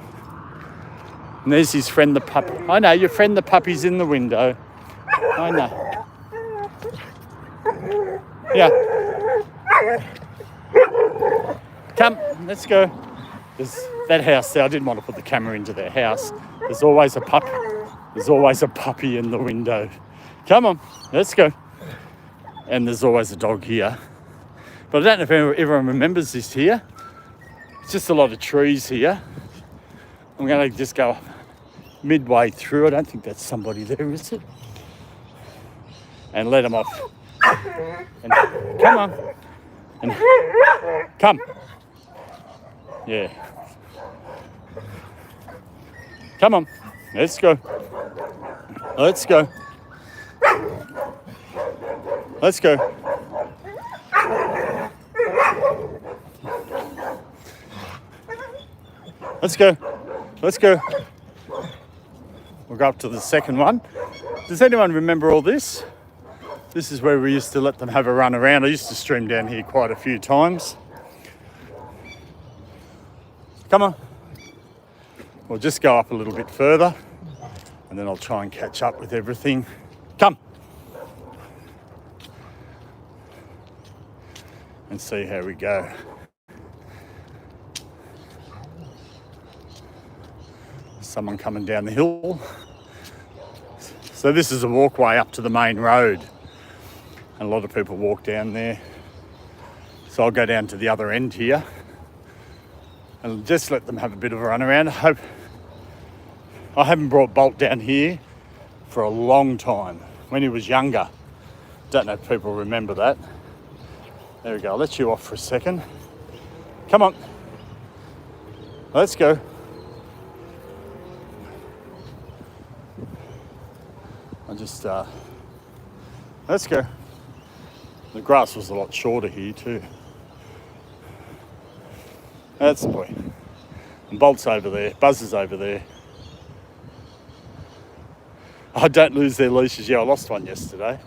And there's his friend the puppy. I know, your friend the puppy's in the window. I know. Yeah. Come, let's go. There's that house there. I didn't want to put the camera into their house. There's always a puppy. There's always a puppy in the window. Come on, let's go. And there's always a dog here. But I don't know if everyone remembers this here. It's just a lot of trees here. I'm going to just go midway through. I don't think that's somebody there, is it? And let them off. And come on. And come. Yeah. Come on. Let's go. Let's go. Let's go. Let's go. Let's go. We'll go up to the second one. Does anyone remember all this? This is where we used to let them have a run around. I used to stream down here quite a few times. Come on. We'll just go up a little bit further and then I'll try and catch up with everything. Come. And see how we go. Someone coming down the hill. So this is a walkway up to the main road. And a lot of people walk down there. So I'll go down to the other end here and just let them have a bit of a run around. I haven't brought Bolt down here for a long time. When he was younger. Don't know if people remember that. There we go. I'll let you off for a second. Come on. Let's go. I'll just, let's go. The grass was a lot shorter here too. That's the boy. And Bolt's over there. Buzz is over there. I don't lose their leashes. Yeah, I lost one yesterday.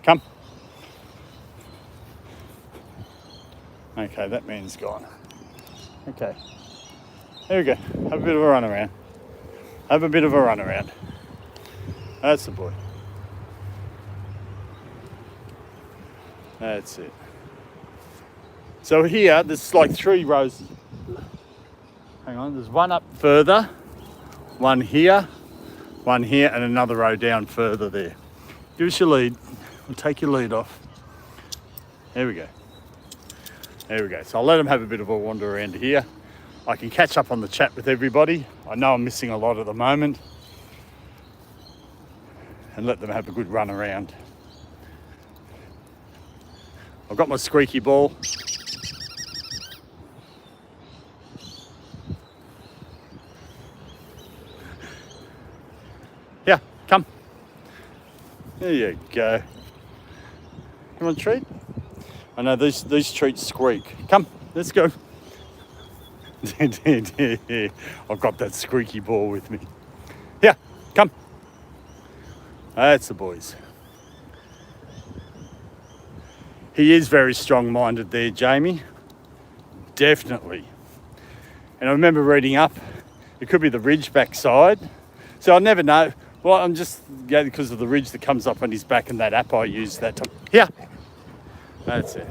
Come. Okay, that man's gone. Okay. There we go. Have a bit of a run around. Have a bit of a run around. That's the boy. That's it. So here, there's like 3 rows. Hang on, there's one up further, one here, and another row down further there. Give us your lead. We'll take your lead off. There we go. There we go. So I'll let them have a bit of a wander around here. I can catch up on the chat with everybody. I know I'm missing a lot at the moment. And let them have a good run around. I've got my squeaky ball. Yeah, come. There you go. Come on, treat. I know these treats squeak. Come, let's go. I've got that squeaky ball with me. Yeah, come. That's the boys. He is very strong-minded there, Jamie. Definitely. And I remember reading up, it could be the ridgeback side. So I'll never know. Well, I'm just, yeah, because of the ridge that comes up on his back and that app I use that time. Yeah. That's it.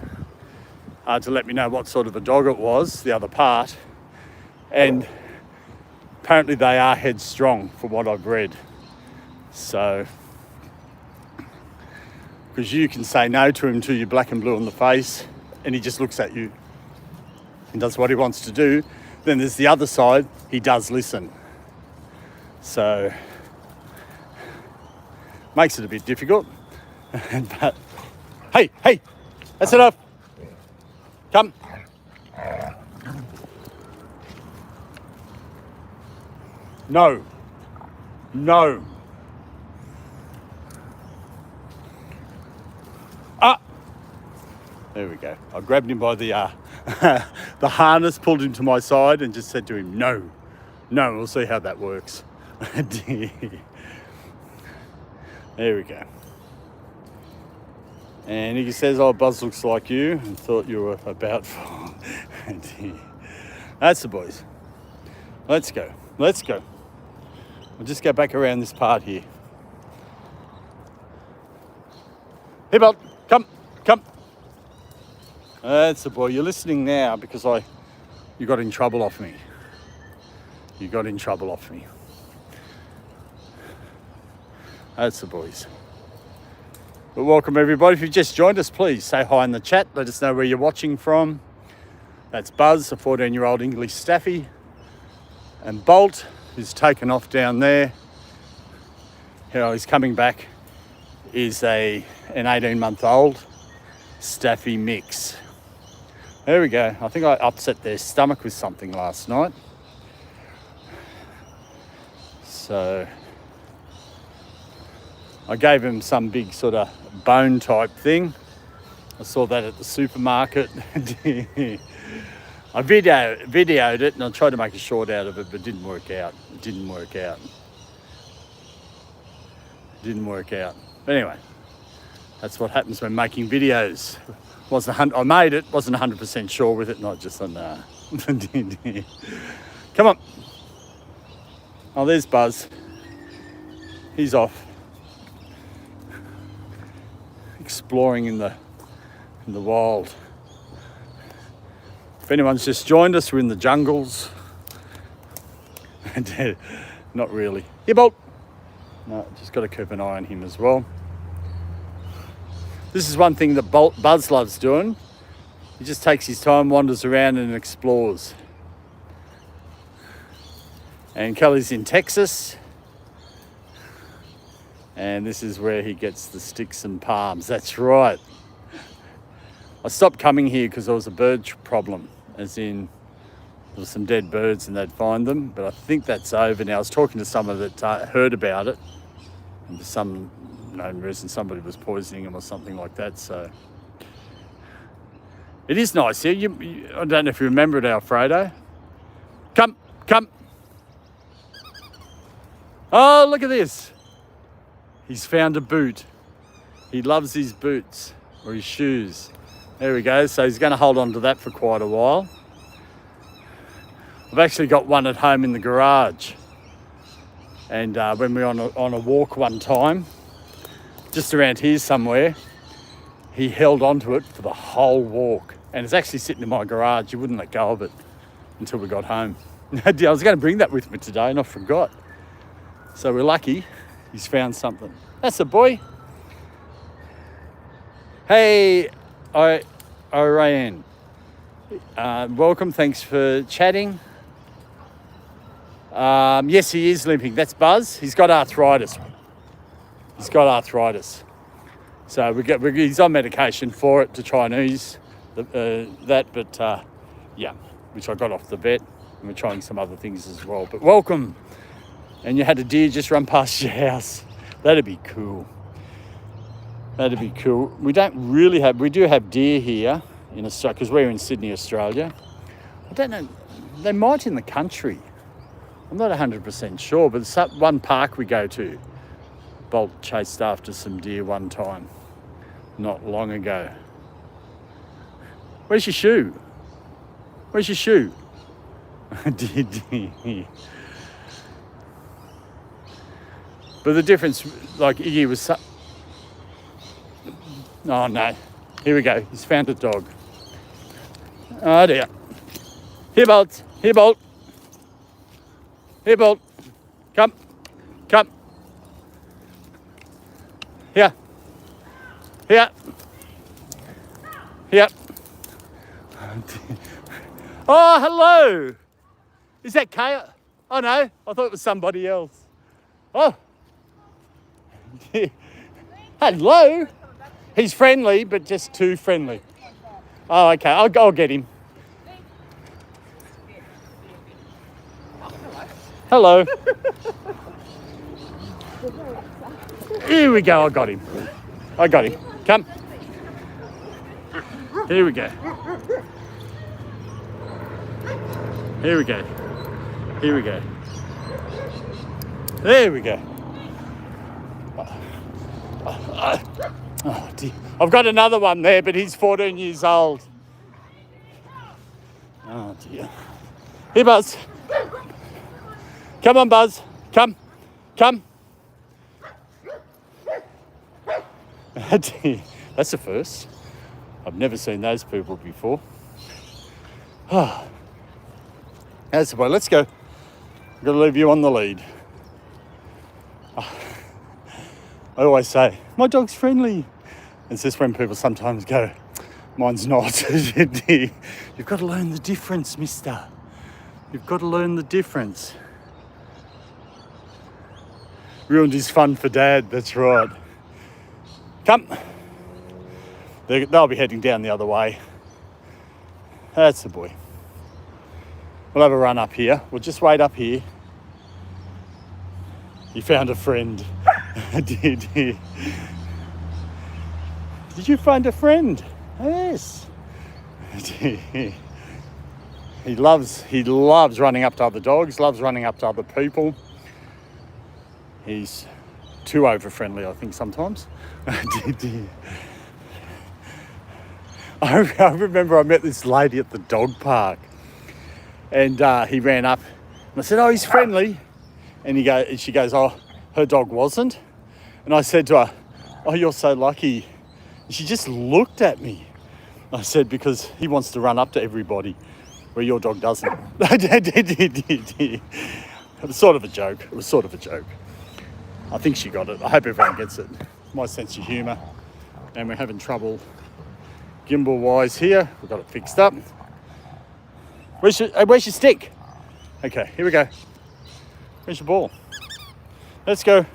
To let me know what sort of a dog it was, the other part. And apparently they are headstrong from what I've read. So, because you can say no to him till you're black and blue in the face and he just looks at you and does what he wants to do. Then there's the other side, he does listen. So, makes it a bit difficult. But, hey, That's enough. Come. No. No. Ah. There we go. I grabbed him by the the harness, pulled him to my side, and just said to him, "No, no." We'll see how that works. There we go. And he says, "Oh, Buzz looks like you," and thought you were about 4. That's the boys. Let's go. Let's go. We'll just go back around this part here. Hey, Bolt, come, come. That's the boy. You're listening now because you got in trouble off me. You got in trouble off me. That's the boys. But welcome everybody. If you've just joined us, please say hi in the chat. Let us know where you're watching from. That's Buzz, a 14-year-old English Staffy. And Bolt, who's taken off down there. He's coming back, is an 18-month-old Staffy mix. There we go. I think I upset their stomach with something last night. So I gave him some big sort of bone type thing. I saw that at the supermarket. I videoed it and I tried to make a short out of it, but it didn't work out. It didn't work out. It didn't work out. But anyway, that's what happens when making videos. I made it, wasn't 100% sure with it, and I just thought, nah. Come on. Oh, there's Buzz. He's off. Exploring in the wild. If anyone's just joined us, we're in the jungles. Not really. Here, Bolt. No, just got to keep an eye on him as well. This is one thing that Buzz loves doing. He just takes his time, wanders around and explores. And Kelly's in Texas. And this is where he gets the sticks and palms. That's right. I stopped coming here because there was a bird problem, as in there were some dead birds and they'd find them. But I think that's over now. I was talking to someone that heard about it. And for some known reason, somebody was poisoning them or something like that. So it is nice here. I don't know if you remember it, Alfredo. Come, come. Oh, look at this. He's found a boot. He loves his boots or his shoes. There we go. So he's going to hold on to that for quite a while. I've actually got one at home in the garage. And when we were on a walk one time, just around here somewhere, he held onto it for the whole walk. And it's actually sitting in my garage. You wouldn't let go of it until we got home. I was going to bring that with me today and I forgot. So we're lucky he's found something. That's a boy. Hey, Ryan. Welcome. Thanks for chatting. Yes, he is limping. That's Buzz. He's got arthritis. So he's on medication for it to try and ease that. But yeah, which I got off the vet. And we're trying some other things as well. But welcome. And you had a deer just run past your house. That'd be cool. We do have deer here in Australia, because we're in Sydney, Australia. I don't know, they might in the country. I'm not 100% sure, but it's one park we go to. Bolt chased after some deer one time, not long ago. Where's your shoe? But the difference, like Iggy was... Oh no, here we go. He's found a dog. Oh dear. Here, Bolt. Come. Here. Oh, hello. Is that Kay? Oh no, I thought it was somebody else. Oh. Hello. He's friendly, but just too friendly. Oh, okay. I'll get him. Hello. Here we go. I got him. Come. Here we go. Here we go. Here we go. There we go. Oh dear. I've got another one there, but he's 14 years old. Oh dear. Here, Buzz. Come on, Buzz. Come. That's the first. I've never seen those people before. Oh. That's the way. Let's go. I'm going to leave you on the lead. Oh. I always say, my dog's friendly. It's just when people sometimes go, mine's not. You've got to learn the difference, mister. You've got to learn the difference. Ruined his fun for Dad, that's right. Come. They'll be heading down the other way. That's the boy. We'll have a run up here. We'll just wait up here. You found a friend. Did you find a friend? Yes. He loves running up to other dogs, loves running up to other people. He's too over-friendly, I think, sometimes. I remember I met this lady at the dog park, and he ran up, and I said, "Oh, he's friendly," and she goes, "Oh, her dog wasn't," and I said to her, "Oh, you're so lucky." And she just looked at me. I said, "Because he wants to run up to everybody, where your dog doesn't." It was sort of a joke. I think she got it. I hope everyone gets it. My sense of humour. And we're having trouble gimbal-wise here. We've got it fixed up. Where's your stick? Okay, here we go. Where's your ball? Let's go.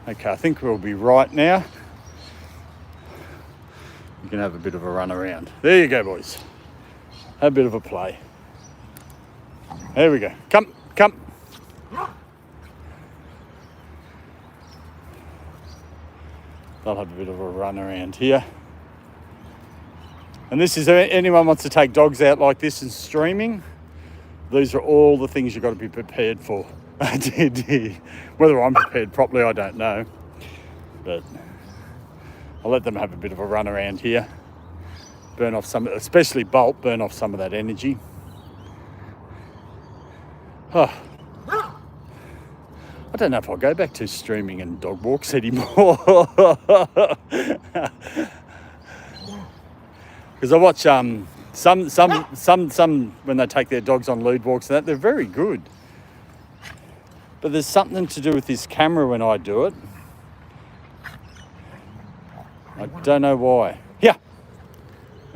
Okay, I think we'll be right now. You can have a bit of a run around. There you go, boys. Have a bit of a play. There we go. Come. They'll have a bit of a run around here. And this is, anyone wants to take dogs out like this and streaming, these are all the things you've got to be prepared for. Whether I'm prepared properly, I don't know. But I'll let them have a bit of a run around here. Burn off some, especially Bolt, burn off some of that energy. Oh. I don't know if I'll go back to streaming and dog walks anymore. Because I watch some when they take their dogs on lead walks and that, they're very good. But there's something to do with this camera when I do it. I don't know why. Yeah.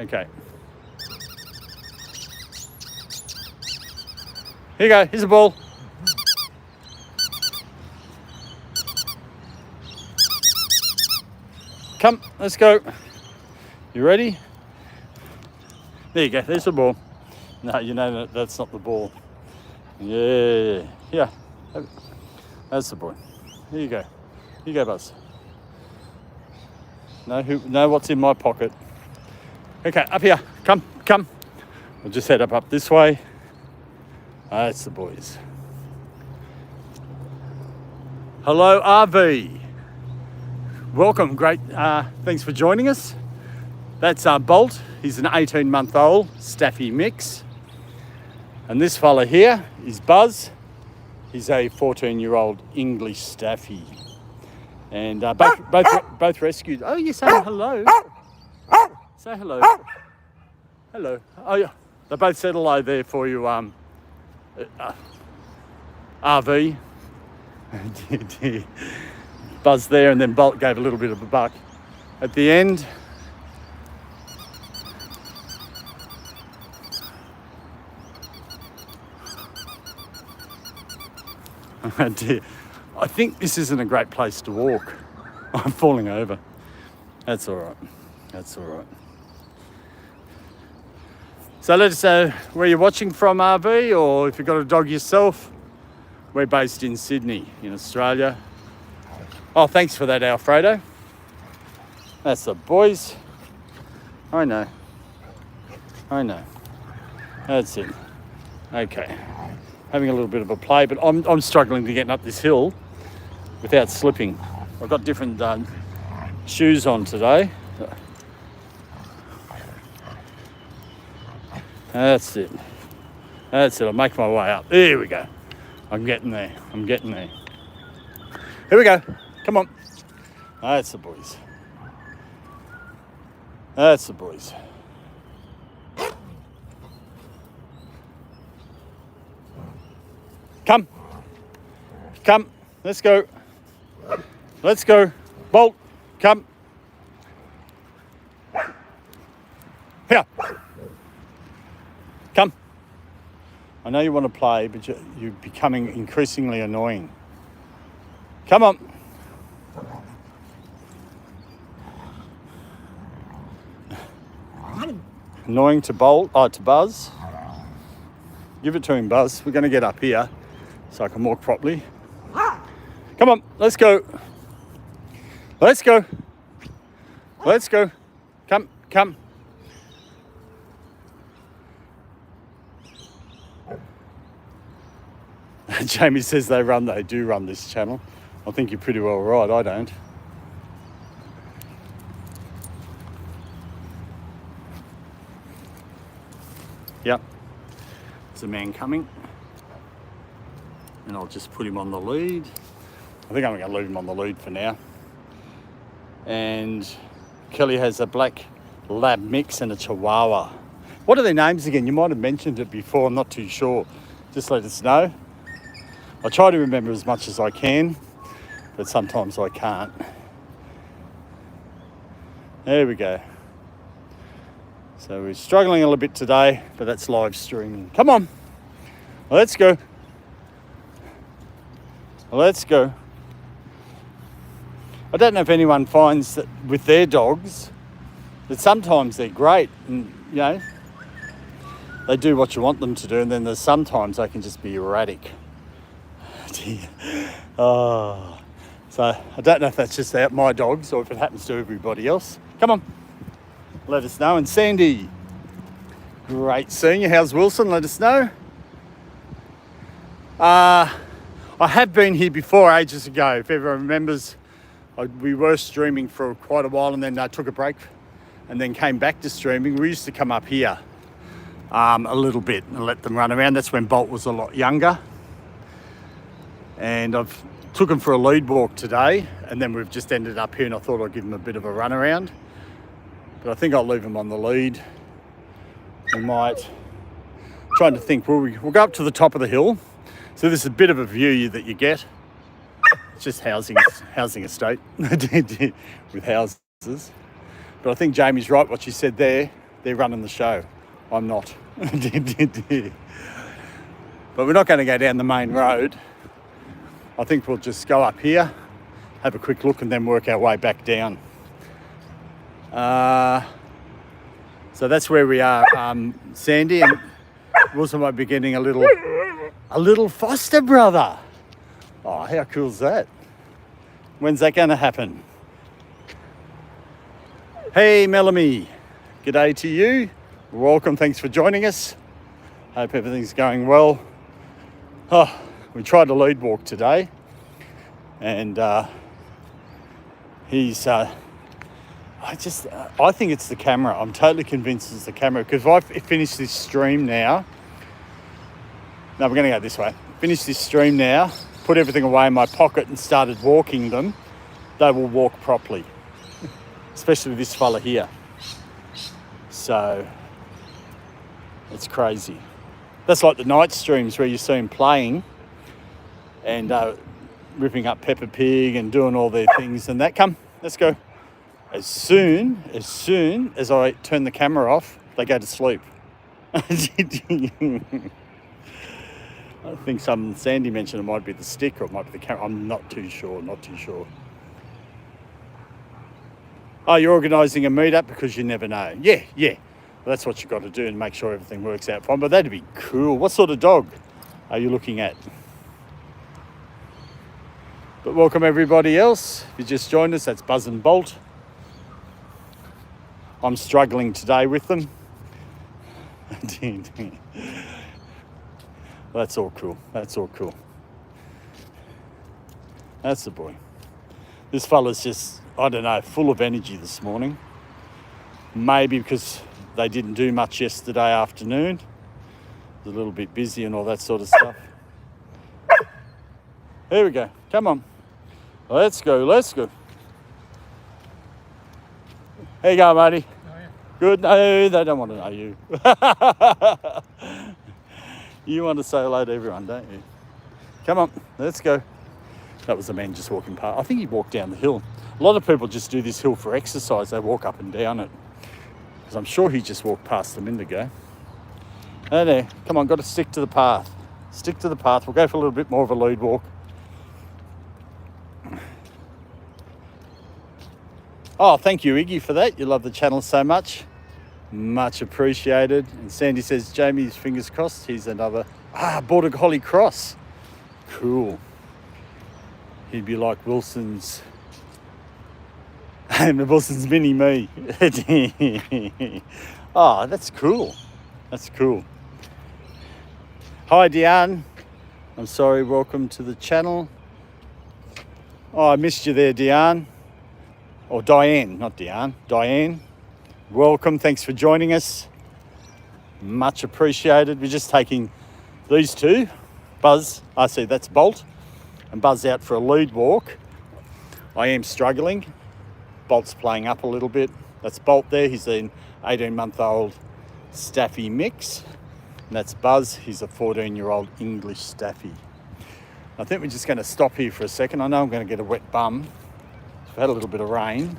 Okay. Here you go. Here's a ball. Come, let's go. You ready? There you go, there's the ball. No, you know that's not the ball. Yeah. That's the boy. Here you go. Here you go, Buzz. Know what's in my pocket. Okay, up here. Come. We'll just head up this way. That's the boys. Hello, RV. Welcome, great, thanks for joining us. That's Bolt, he's an 18-month-old Staffy mix. And this fella here is Buzz, he's a 14-year-old English Staffy. And both rescued. Oh, you're saying hello? Say hello. Hello. Oh, yeah, they both said hello there for you, RV. Buzz there, and then Bolt gave a little bit of a buck at the end. Oh dear. I think this isn't a great place to walk. I'm falling over. That's all right. That's all right. So let us know where you're watching from, RV, or if you've got a dog yourself. We're based in Sydney, in Australia. Oh, thanks for that, Alfredo. That's the boys. I know. That's it. Okay. Having a little bit of a play, but I'm struggling to get up this hill without slipping. I've got different shoes on today. That's it. I'll make my way up. There we go. I'm getting there. Here we go. Come on. That's the boys. Come. Let's go. Bolt. Come. Here. Come. I know you want to play, but you're becoming increasingly annoying. Come on. Annoying to Buzz. Give it to him, Buzz. We're going to get up here so I can walk properly. Come on, let's go. Come. Jamie says they do run this channel. I think you're pretty well right, I don't. Yep, there's a man coming. And I'll just put him on the lead. I think I'm going to leave him on the lead for now. And Kelly has a black lab mix and a chihuahua. What are their names again? You might have mentioned it before, I'm not too sure. Just let us know. I try to remember as much as I can, but sometimes I can't. There we go. So we're struggling a little bit today, but that's live streaming. Come on, let's go. I don't know if anyone finds that with their dogs, that sometimes they're great and, you know, they do what you want them to do, and then there's sometimes they can just be erratic. Oh, so I don't know if that's just my dogs or if it happens to everybody else. Come on, let us know. And Sandy, great seeing you. How's Wilson? Let us know. I have been here before ages ago. If everyone remembers, we were streaming for quite a while and then took a break and then came back to streaming. We used to come up here a little bit and let them run around. That's when Bolt was a lot younger. And I've took him for a lead walk today, and then we've just ended up here, and I thought I'd give him a bit of a run around. But I think I'll leave him on the lead. We might, trying to think, we'll go up to the top of the hill. So this is a bit of a view that you get. It's just housing estate with houses. But I think Jamie's right, what she said there. They're running the show. I'm not. But we're not going to go down the main road. I think we'll just go up here, have a quick look, and then work our way back down. So that's where we are, Sandy, and Wilson might be getting a little foster brother. Oh, how cool is that? When's that going to happen? Hey, Melanie, g'day to you. Welcome, thanks for joining us. Hope everything's going well. Oh, we tried a lead walk today, and he's. I think it's the camera. I'm totally convinced it's the camera, because if I finish this stream now. No, we're going to go this way. Finish this stream now, put everything away in my pocket, and started walking them. They will walk properly, especially this fella here. So it's crazy. That's like the night streams where you see him playing and ripping up Peppa Pig and doing all their things and that. Come, let's go. As soon as I turn the camera off, they go to sleep. I think Sandy mentioned it might be the stick or it might be the camera. I'm not too sure. Oh, you're organising a meet-up because you never know. Yeah. Well, that's what you've got to do and make sure everything works out fine. But that'd be cool. What sort of dog are you looking at? But welcome everybody else. If you just joined us, that's Buzz and Bolt. I'm struggling today with them. That's all cool. That's the boy. This fella's just, I don't know, full of energy this morning. Maybe because they didn't do much yesterday afternoon. It was a little bit busy and all that sort of stuff. Here we go. Come on. Let's go. Here you go, matey. Oh, yeah. Good. No, they don't want to know you. You want to say hello to everyone, don't you? Come on, let's go. That was a man just walking past. I think he walked down the hill. A lot of people just do this hill for exercise. They walk up and down it. Because I'm sure he just walked past a minute ago. Oh, there. Come on, got to stick to the path. Stick to the path. We'll go for a little bit more of a lead walk. Oh, thank you, Iggy, for that. You love the channel so much. Much appreciated. And Sandy says, Jamie's fingers crossed. He's another, Border Collie Cross. Cool. He'd be like Wilson's, and Wilson's mini me. Oh, that's cool. That's cool. Hi, Diane. I'm sorry, welcome to the channel. Oh, I missed you there, Diane. Or Diane, not Diane. Diane, welcome. Thanks for joining us. Much appreciated. We're just taking these two. Buzz, I see that's Bolt. And Buzz out for a lead walk. I am struggling. Bolt's playing up a little bit. That's Bolt there. He's an 18-month-old Staffy mix. And that's Buzz. He's a 14-year-old English Staffy. I think we're just going to stop here for a second. I know I'm going to get a wet bum. We've had a little bit of rain.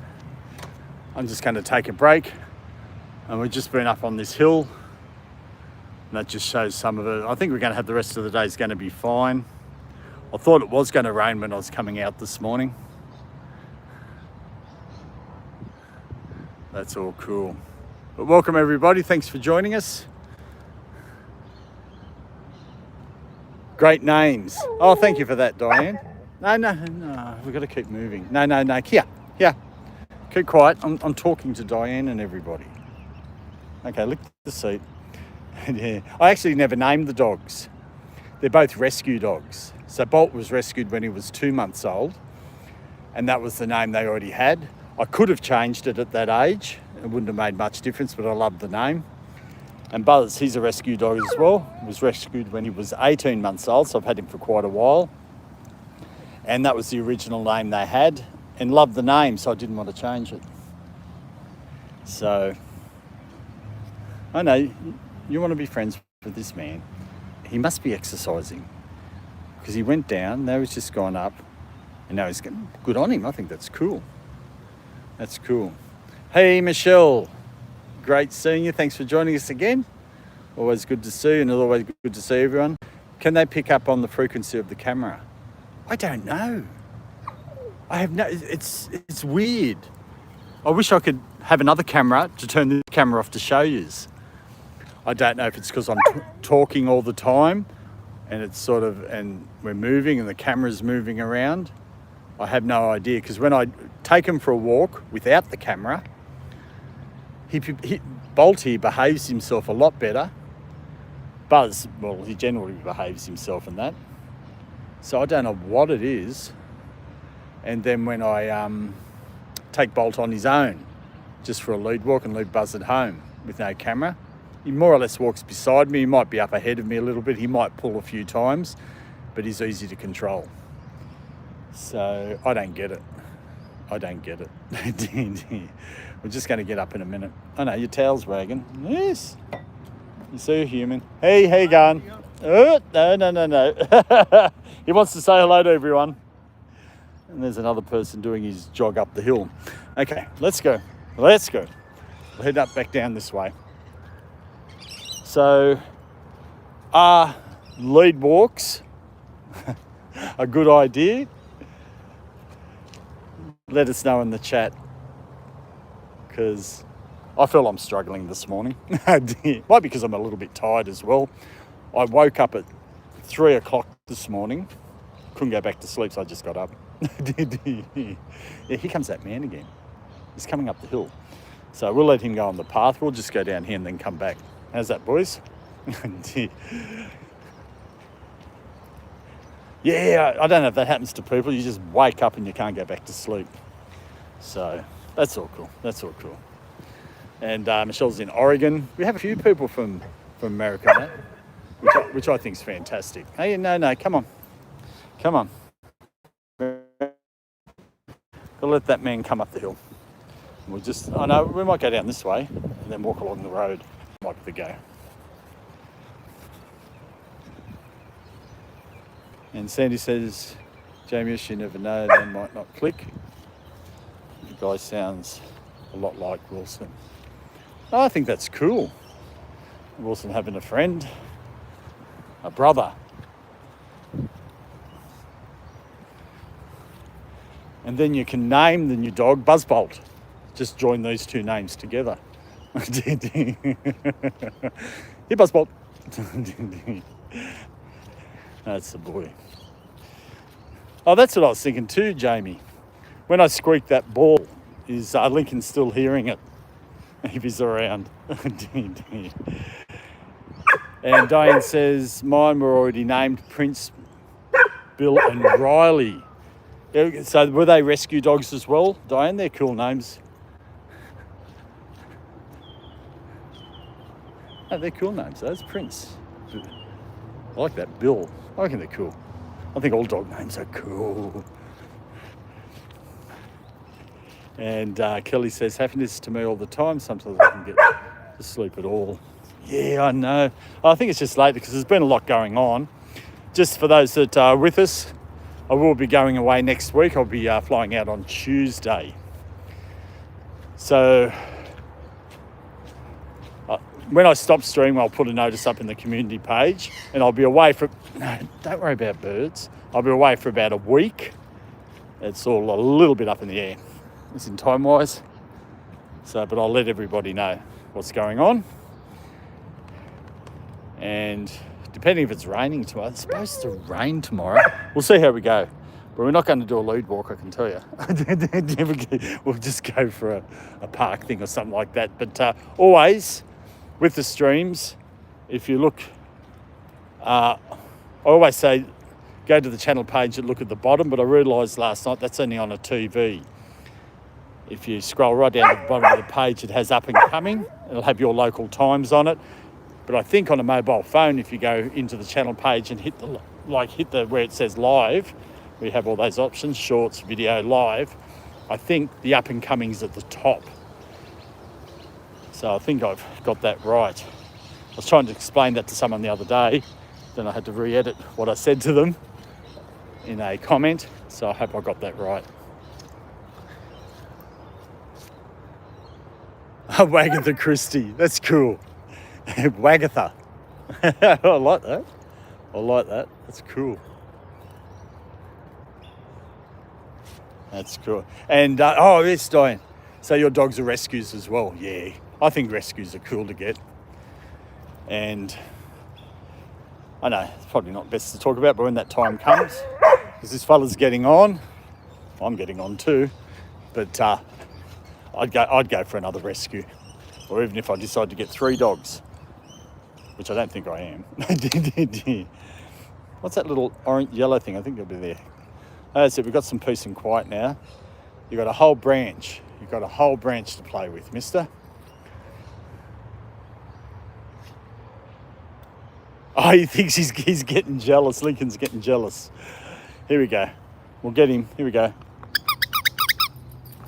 I'm just going to take a break. And we've just been up on this hill. And that just shows some of it. I think we're going to have the rest of the day is going to be fine. I thought it was going to rain when I was coming out this morning. That's all cool. But welcome everybody. Thanks for joining us. Great names. Oh, thank you for that, Diane. No. We've got to keep moving. No. Here. Keep quiet. I'm talking to Diane and everybody. Okay, lick the seat. Yeah. I actually never named the dogs. They're both rescue dogs. So Bolt was rescued when he was 2 months old, and that was the name they already had. I could have changed it at that age. It wouldn't have made much difference, but I loved the name. And Buzz, he's a rescue dog as well. He was rescued when he was 18 months old, so I've had him for quite a while. And that was the original name they had, and loved the name, so I didn't want to change it. So, I know, you want to be friends with this man. He must be exercising, because he went down, now he's just gone up, and now he's getting good on him. I think that's cool. That's cool. Hey, Michelle. Great seeing you. Thanks for joining us again. Always good to see you, and always good to see everyone. Can they pick up on the frequency of the camera? I don't know. It's weird. I wish I could have another camera to turn the camera off to show yous. I don't know if it's because I'm talking all the time and it's sort of, and we're moving and the camera's moving around. I have no idea, because when I take him for a walk without the camera, Bolt here behaves himself a lot better. Buzz, well, he generally behaves himself in that. So I don't know what it is. And then when I take Bolt on his own, just for a lead walk, and leave Buzz at home with no camera, he more or less walks beside me. He might be up ahead of me a little bit. He might pull a few times, but he's easy to control. So I don't get it. We're just going to get up in a minute. Oh no, your tail's wagging. Yes. You see a human. Hey, how you going? Oh, no. He wants to say hello to everyone. And there's another person doing his jog up the hill. Okay, let's go. We'll head up back down this way. So, are lead walks a good idea? Let us know in the chat. because I feel I'm struggling this morning. Might be because I'm a little bit tired as well. I woke up at 3 o'clock this morning. Couldn't go back to sleep, so I just got up. Yeah, here comes that man again. He's coming up the hill. So we'll let him go on the path. We'll just go down here and then come back. How's that, boys? Yeah, I don't know if that happens to people. You just wake up and you can't go back to sleep. So that's all cool. That's all cool. And Michelle's in Oregon. We have a few people from America, mate, which I think is fantastic. Hey, no, come on. Come on. Gotta let that man come up the hill. I know we might go down this way and then walk along the road. Might be the go. And Sandy says, Jamie, you never know, they might not click. The guy sounds a lot like Wilson. Oh, I think that's cool. Wilson having a friend, a brother. And then you can name the new dog Buzzbolt. Just join these two names together. Hey, Buzzbolt. That's the boy. Oh, that's what I was thinking too, Jamie. When I squeak that ball, is Lincoln still hearing it? If he's around. And Diane says, mine were already named Prince, Bill and Riley. So were they rescue dogs as well, Diane? They're cool names. Oh, they're cool names. That's Prince. I like that. Bill. I reckon they're cool. I think all dog names are cool. And Kelly says, happiness to me all the time. Sometimes I can get to sleep at all. Yeah, I know. I think it's just late because there's been a lot going on. Just for those that are with us, I will be going away next week. I'll be flying out on Tuesday. So when I stop streaming, I'll put a notice up in the community page, and I'll be away for, no, don't worry about birds. I'll be away for about a week. It's all a little bit up in the air. It's in time-wise. So, but I'll let everybody know what's going on. And depending if it's raining tomorrow, it's supposed to rain tomorrow. We'll see how we go. But we're not going to do a lead walk, I can tell you. We'll just go for a park thing or something like that. But always, with the streams, if you look, I always say, go to the channel page and look at the bottom, but I realised last night that's only on a TV. If you scroll right down to the bottom of the page, it has up and coming. It'll have your local times on it. But I think on a mobile phone, if you go into the channel page and hit the where it says live, we have all those options, shorts, video, live. I think the up and coming's at the top. So I think I've got that right. I was trying to explain that to someone the other day. Then I had to re-edit what I said to them in a comment. So I hope I got that right. Wagatha Christie, that's cool. Wagatha. I like that. I like that. That's cool. That's cool. And, yes, Diane. So your dogs are rescues as well. Yeah. I think rescues are cool to get. And I know it's probably not best to talk about, but when that time comes, because this fella's getting on, I'm getting on too. But I'd go for another rescue, or even if I decide to get 3 dogs, which I don't think I am. What's that little orange yellow thing? I think it'll be there. That's it. We've got some peace and quiet now. You've got a whole branch. You've got a whole branch to play with, mister. Oh, he thinks he's getting jealous. Lincoln's getting jealous. Here we go. We'll get him. Here we go.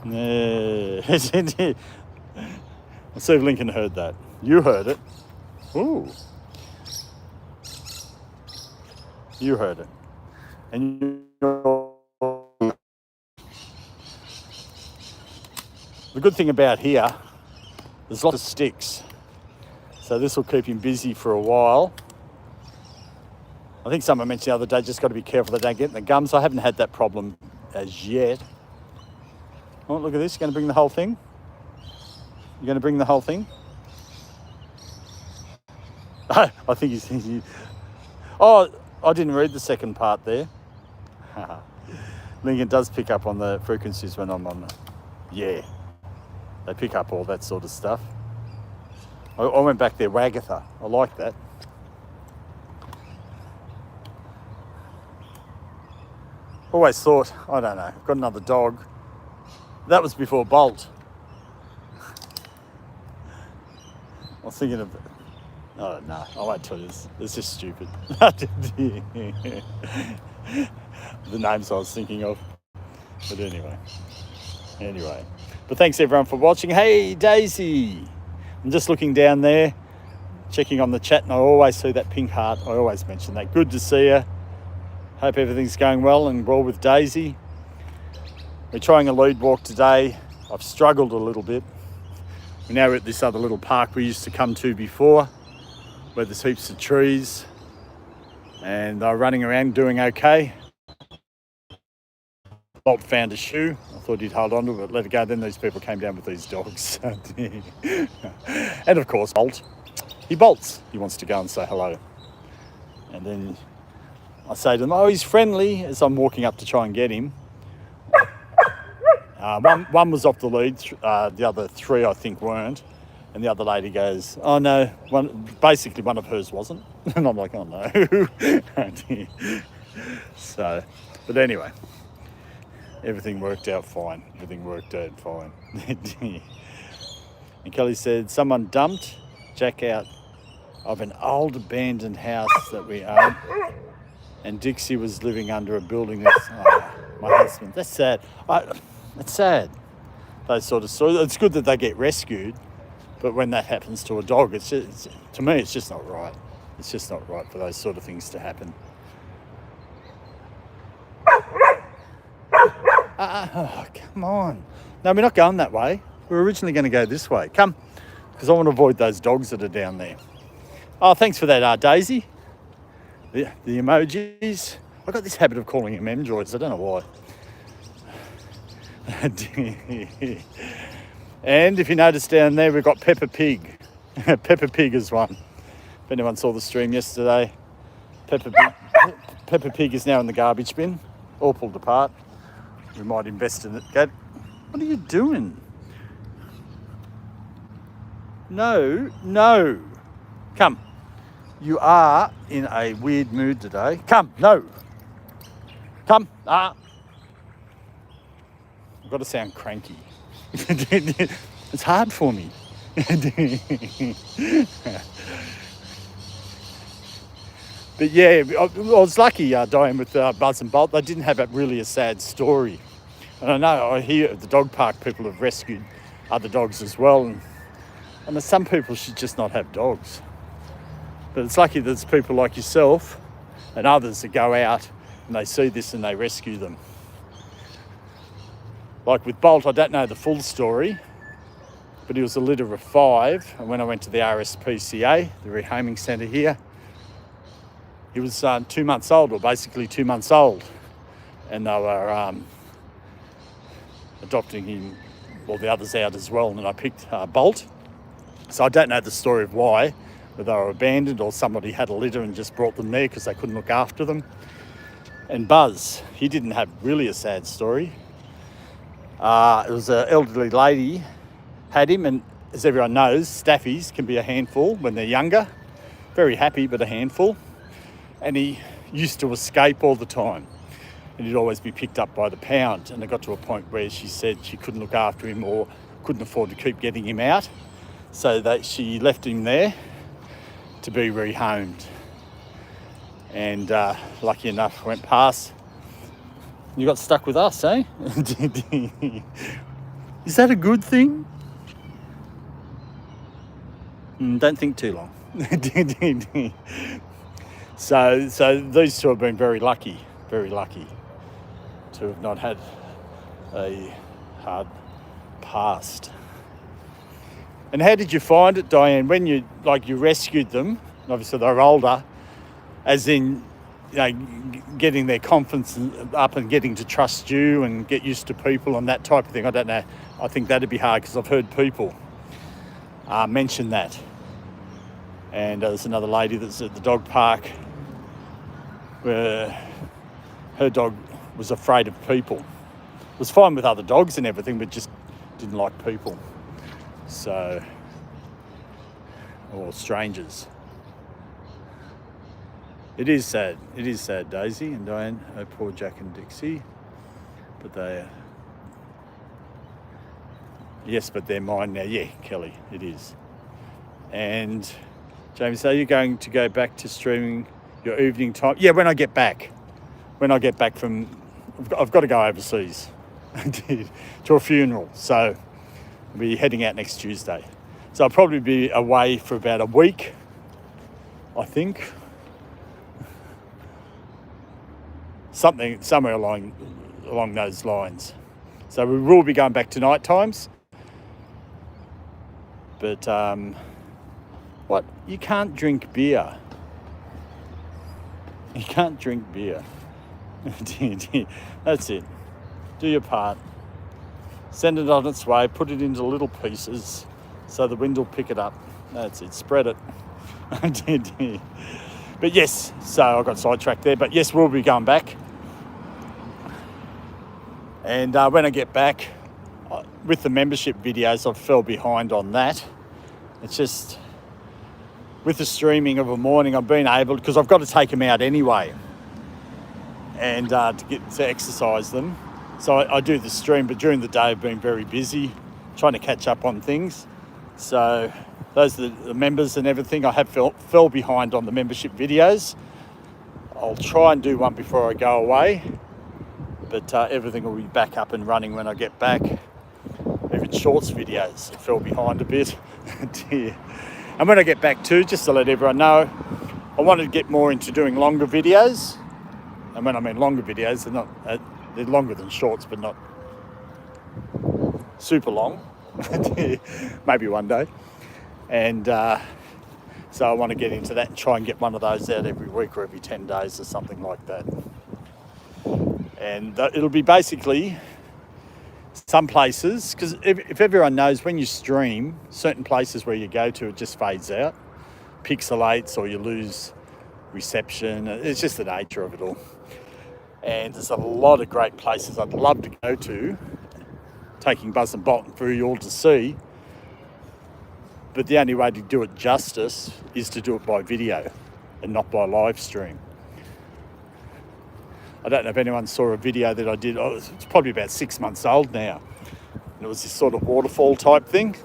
Let's see if Lincoln heard that. You heard it. Ooh. You heard it. And the good thing about here, there's lots of sticks. So this will keep him busy for a while. I think someone mentioned the other day, just got to be careful they don't get in the gums. I haven't had that problem as yet. Oh, look at this, going to bring the whole thing. You going to bring the whole thing? I think he's... Oh, I didn't read the second part there. Lincoln does pick up on the frequencies when I'm on. Yeah, they pick up all that sort of stuff. I went back there, Wagatha. I like that. Always thought, I don't know, got another dog. That was before Bolt. I was thinking of... Oh, no, I won't tell you this. It's just stupid. The names I was thinking of. But anyway. But thanks everyone for watching. Hey, Daisy. I'm just looking down there, checking on the chat, and I always see that pink heart. I always mention that. Good to see you. Hope everything's going well and well with Daisy. We're trying a lead walk today. I've struggled a little bit. We're now at this other little park we used to come to before, where there's heaps of trees, and they're running around doing okay. Bolt found a shoe. I thought he'd hold on to it, but let it go. Then these people came down with these dogs. And of course, Bolt. He bolts. He wants to go and say hello. And then I say to them, oh, he's friendly, as I'm walking up to try and get him. One was off the lead. The other three, I think, weren't. And the other lady goes, oh, no. Basically, one of hers wasn't. And I'm like, oh, no. So, but anyway. Everything worked out fine. And Kelly said, someone dumped Jack out of an old abandoned house that we own, and Dixie was living under a building with my husband. That's sad. It's sad. Those sort of stories. It's good that they get rescued, but when that happens to a dog, to me, it's just not right. It's just not right for those sort of things to happen. Oh, come on. No, we're not going that way. We were originally going to go this way. Come, because I want to avoid those dogs that are down there. Oh, thanks for that, Daisy. The emojis. I got this habit of calling them M-Droids. I don't know why. And if you notice down there, we've got Peppa Pig. Peppa Pig is one. If anyone saw the stream yesterday, Peppa Pig is now in the garbage bin, all pulled apart. We might invest in it. What are you doing? No. Come. You are in a weird mood today. Come. No. Come. I've got to sound cranky. It's hard for me. But yeah, I was lucky, Diane, with Buzz and Bolt. They didn't have really a sad story. And I know, I hear at the dog park people have rescued other dogs as well. And some people should just not have dogs. But it's lucky there's people like yourself and others that go out and they see this and they rescue them. Like with Bolt, I don't know the full story, but he was a litter of 5. And when I went to the RSPCA, the rehoming centre here, he was 2 months old, or basically 2 months old. And they were adopting him, well, the others out as well. And I picked Bolt. So I don't know the story of why, whether they were abandoned or somebody had a litter and just brought them there because they couldn't look after them. And Buzz, he didn't have really a sad story. It was an elderly lady had him, and as everyone knows, Staffies can be a handful when they're younger. Very happy, but a handful. And he used to escape all the time, and he'd always be picked up by the pound. And it got to a point where she said she couldn't look after him or couldn't afford to keep getting him out, so that she left him there to be rehomed. And lucky enough, went past. You got stuck with us, eh? Is that a good thing? Don't think too long. So these two have been very lucky to have not had a hard past. And how did you find it, Diane, when you rescued them? Obviously they're older, as in, getting their confidence up and getting to trust you and get used to people and that type of thing. I don't know. I think that'd be hard because I've heard people mentioned that. And there's another lady that's at the dog park where her dog was afraid of people. Was fine with other dogs and everything, but just didn't like people. So, or strangers. It is sad. It is sad, Daisy and Diane. Oh, poor Jack and Dixie. But they are... Yes, but they're mine now. Yeah, Kelly, it is. And James, are you going to go back to streaming your evening time? Yeah, when I get back. When I get back from... I've got to go overseas to a funeral. So I'll be heading out next Tuesday. So I'll probably be away for about a week, I think. Somewhere along those lines. So we will be going back to night times. But what? You can't drink beer. You can't drink beer. That's it. Do your part. Send it on its way. Put it into little pieces so the wind will pick it up. That's it. Spread it. But yes, so I got sidetracked there. But yes, we'll be going back. And when I get back, with the membership videos, I fell behind on that. It's just, with the streaming of a morning, I've been able, because I've got to take them out anyway, and to exercise them. So I do the stream, but during the day I've been very busy trying to catch up on things. So those are the members and everything. I have fell behind on the membership videos. I'll try and do one before I go away, but everything will be back up and running when I get back. Even shorts videos, I fell behind a bit. And when I get back too, just to let everyone know, I wanted to get more into doing longer videos. And when I mean longer videos, they're longer than shorts, but not super long. Maybe one day. And so I want to get into that and try and get one of those out every week or every 10 days or something like that. And it'll be basically some places, because if everyone knows, when you stream, certain places where you go to, it just fades out, pixelates, or you lose reception. It's just the nature of it all. And there's a lot of great places I'd love to go to, taking Buzz and Bolton for you all to see. But the only way to do it justice is to do it by video and not by live stream. I don't know if anyone saw a video that I did. It's probably about 6 months old now. And it was this sort of waterfall type thing.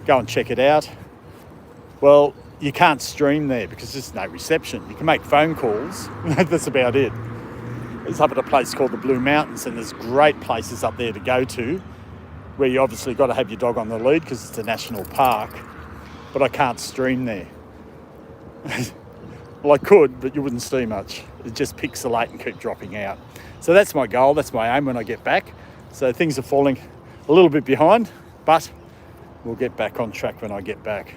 Go and check it out. Well, you can't stream there because there's no reception. You can make phone calls. That's about it. It's up at a place called the Blue Mountains, and there's great places up there to go to where you obviously got to have your dog on the lead because it's a national park. But I can't stream there. Well, I could, but you wouldn't see much. It just pixelate and keep dropping out. So that's my goal, that's my aim when I get back. So things are falling a little bit behind, but we'll get back on track when I get back.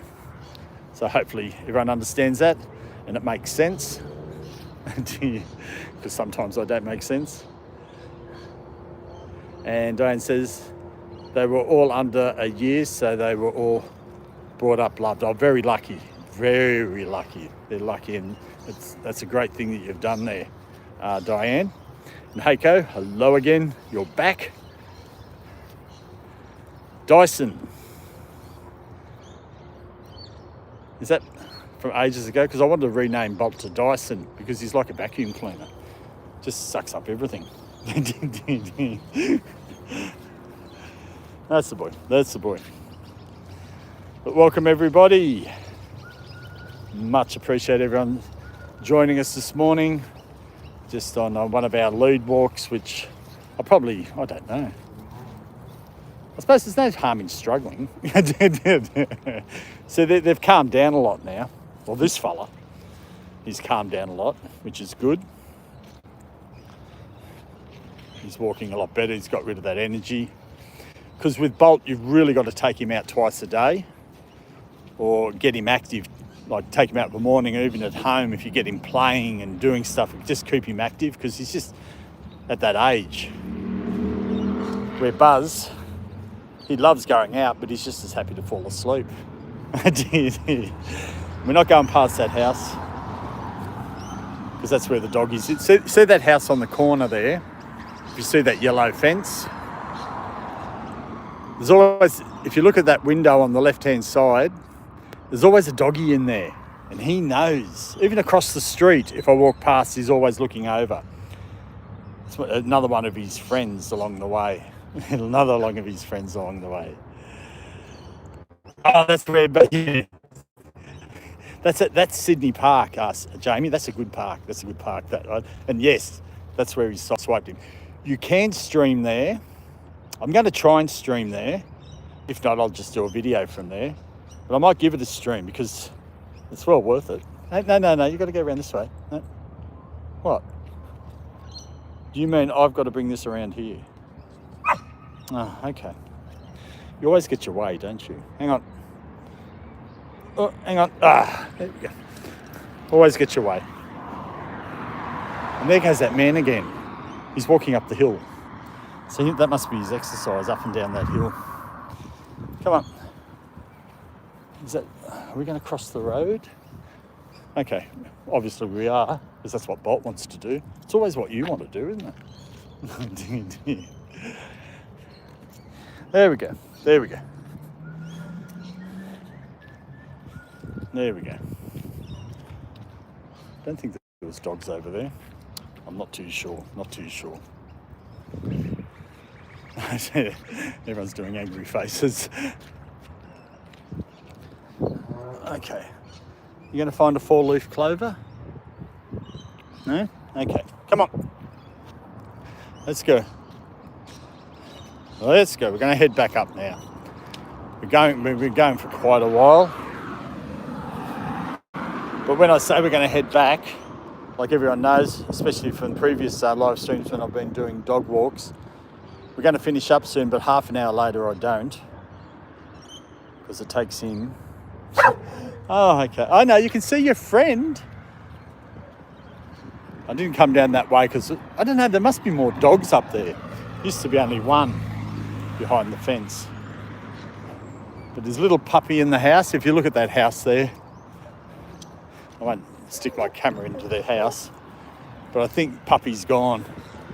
So hopefully everyone understands that and it makes sense. Because sometimes I don't make sense. And Diane says they were all under a year, so they were all brought up loved. I'm very lucky. Very lucky. They're lucky, and that's a great thing that you've done there, Diane. And Heiko, hello again. You're back. Dyson. Is that from ages ago? Because I wanted to rename Bolt to Dyson because he's like a vacuum cleaner. Just sucks up everything. That's the boy. That's the boy. But welcome everybody. Much appreciate everyone joining us this morning, just on one of our lead walks, which I don't know. I suppose there's no harm in struggling. So they've calmed down a lot now. Well, this fella, he's calmed down a lot, which is good. He's walking a lot better. He's got rid of that energy. Because with Bolt, you've really got to take him out twice a day or get him active. Like take him out in the morning, or even at home if you get him playing and doing stuff, just keep him active because he's just at that age where Buzz He loves going out, but he's just as happy to fall asleep. We're not going past that house because that's where the dog is. See that house on the corner there? If you see that yellow fence, there's always, if you look at that window on the left-hand side, there's always a doggy in there. And he knows. Even across the street, if I walk past, he's always looking over. It's another one of his friends along the way. Another one of his friends along the way. Oh, that's where, but yeah. That's Sydney Park, Jamie. That's a good park. That's a good park. And yes, that's where he's swiped him. You can stream there. I'm going to try and stream there. If not, I'll just do a video from there. But I might give it a stream because it's well worth it. No. You've got to go around this way. No. What? Do you mean I've got to bring this around here? Oh, okay. You always get your way, don't you? Hang on. Oh, hang on. There we go. Always get your way. And there goes that man again. He's walking up the hill. So that must be his exercise, up and down that hill. Come on. Are we going to cross the road? Okay, obviously we are, because that's what Bolt wants to do. It's always what you want to do, isn't it? There we go. There we go. There we go. Don't think there was dogs over there. I'm not too sure. Not too sure. Everyone's doing angry faces. Okay. You going to find a 4-leaf clover? No? Okay. Come on. Let's go. Let's go. We're going to head back up now. We've been going for quite a while. But when I say we're going to head back, like everyone knows, especially from previous live streams when I've been doing dog walks, we're going to finish up soon, but half an hour later I don't. Because it takes him... Oh, okay. I know, you can see your friend. I didn't come down that way because, I don't know, there must be more dogs up there. Used to be only one behind the fence. But there's a little puppy in the house. If you look at that house there, I won't stick my camera into their house, but I think Puppy's gone.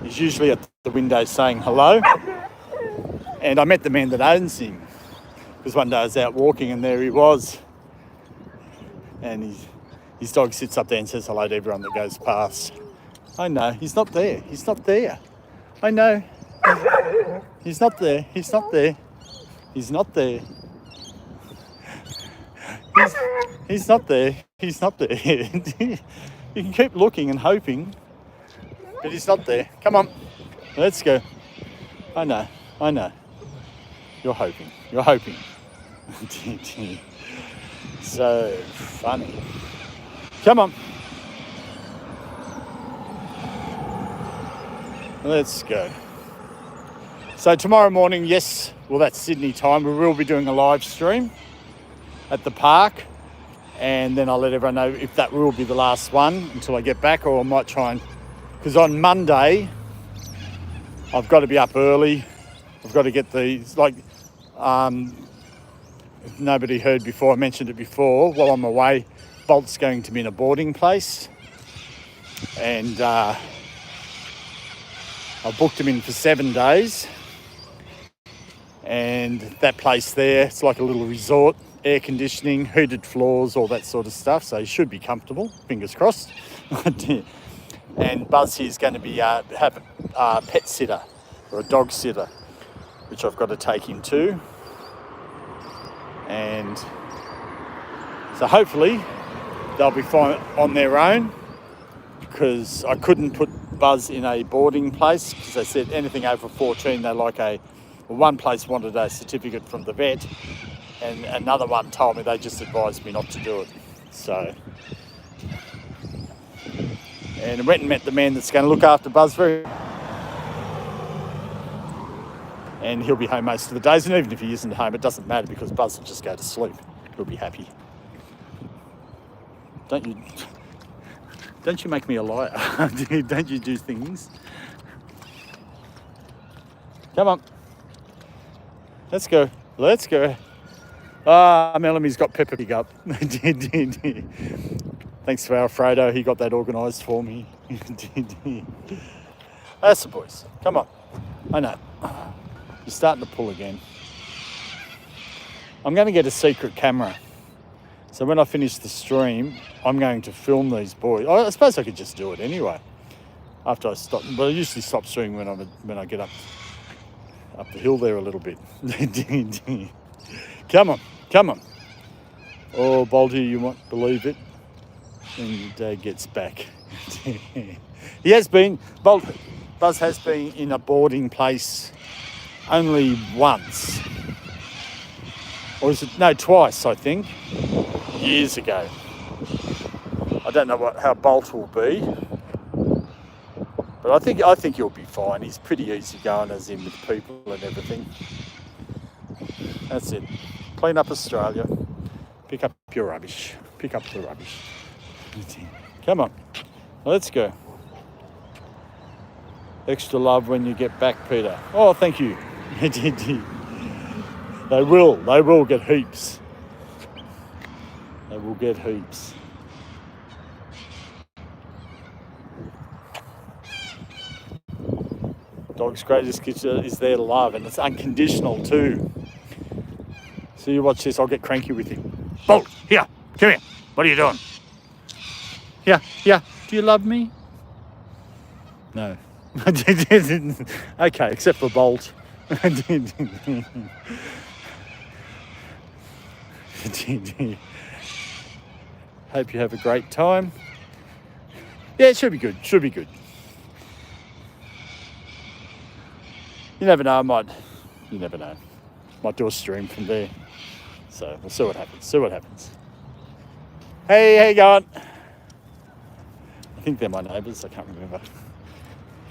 He's usually at the window saying hello. And I met the man that owns him because one day I was out walking and there he was. And his dog sits up there and says hello to everyone that goes past. I know, he's not there. He's not there. I know. He's not there. He's not there. He's not there. He's not there. He's not there. You can keep looking and hoping, but he's not there. Come on, let's go. I know. You're hoping. You're hoping. So funny. Come on. Let's go. So tomorrow morning, yes, well that's Sydney time, we will be doing a live stream at the park, and then I'll let everyone know if that will be the last one until I get back, or I might try and, because on Monday I've got to be up early. I've got to get if nobody heard before, I mentioned it before, while I'm away, Bolt's going to be in a boarding place, and I booked him in for 7 days, and that place there, it's like a little resort, air conditioning, heated floors, all that sort of stuff, so he should be comfortable, fingers crossed. And Buzz here is going to be have a pet sitter or a dog sitter, which I've got to take him to. And so hopefully they'll be fine on their own, because I couldn't put Buzz in a boarding place because they said anything over 14 they like one place wanted a certificate from the vet, and another one told me they just advised me not to do it. So, and I went and met the man that's going to look after Buzz and he'll be home most of the days, and even if he isn't home, it doesn't matter because Buzz will just go to sleep. He'll be happy. Don't you make me a liar. Don't you do things. Come on. Let's go. Let's go. Ah, Mellamy's got Pepper Pig up. Thanks to Alfredo, he got that organised for me. That's the boys. Come on. I know. You're starting to pull again. I'm going to get a secret camera. So when I finish the stream, I'm going to film these boys. I suppose I could just do it anyway. After I stop, but I usually stop streaming when I get up the hill there a little bit. Come on, come on. Oh, Baldy, you won't believe it. When your dad gets back. He has been, Buzz has been in a boarding place only once. Or is it, no, twice, I think, years ago. I don't know how Bolt will be, but I think he'll be fine. He's pretty easygoing as in with people and everything. That's it. Clean up Australia. Pick up your rubbish. Pick up the rubbish. Come on. Let's go. Extra love when you get back, Peter. Oh, thank you. They will get heaps. They will get heaps. Dog's greatest gift is their love, and it's unconditional too. So you watch this, I'll get cranky with him. Bolt, here, come here. What are you doing? Yeah. Do you love me? No. Okay, except for Bolt. Hope you have a great time. Yeah, it should be good. Should be good. You never know, you never know. Might do a stream from there. So we'll see what happens. Hey, how you going? I think they're my neighbours, I can't remember.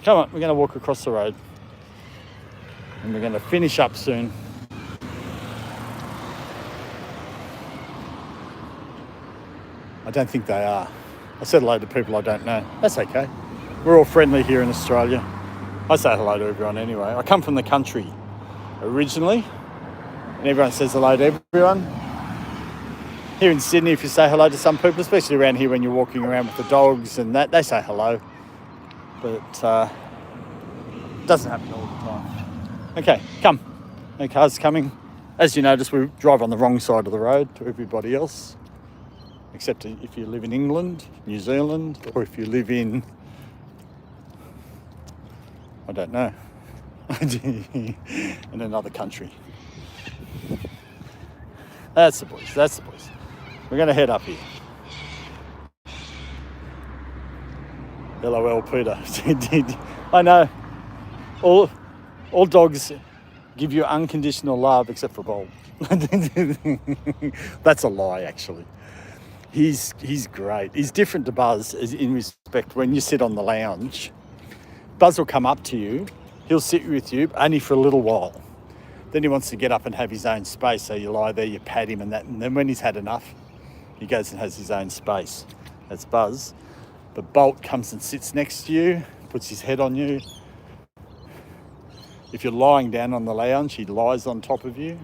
Come on, we're going to walk across the road. And we're going to finish up soon. I don't think they are. I said hello to people I don't know. That's okay. We're all friendly here in Australia. I say hello to everyone anyway. I come from the country originally, and everyone says hello to everyone. Here in Sydney, if you say hello to some people, especially around here when you're walking around with the dogs and that, they say hello. But it doesn't happen all the time. Okay, come. No cars coming. As you notice, we drive on the wrong side of the road to everybody else. Except if you live in England, New Zealand, or if you live in, I don't know, in another country. That's the boys. We're going to head up here. LOL, Peter. I know. All dogs give you unconditional love except for Bolt. That's a lie, actually. He's great. He's different to Buzz in respect when you sit on the lounge. Buzz will come up to you. He'll sit with you only for a little while. Then he wants to get up and have his own space. So you lie there, you pat him and that. And then when he's had enough, he goes and has his own space. That's Buzz. But Bolt comes and sits next to you, puts his head on you. If you're lying down on the lounge, he lies on top of you.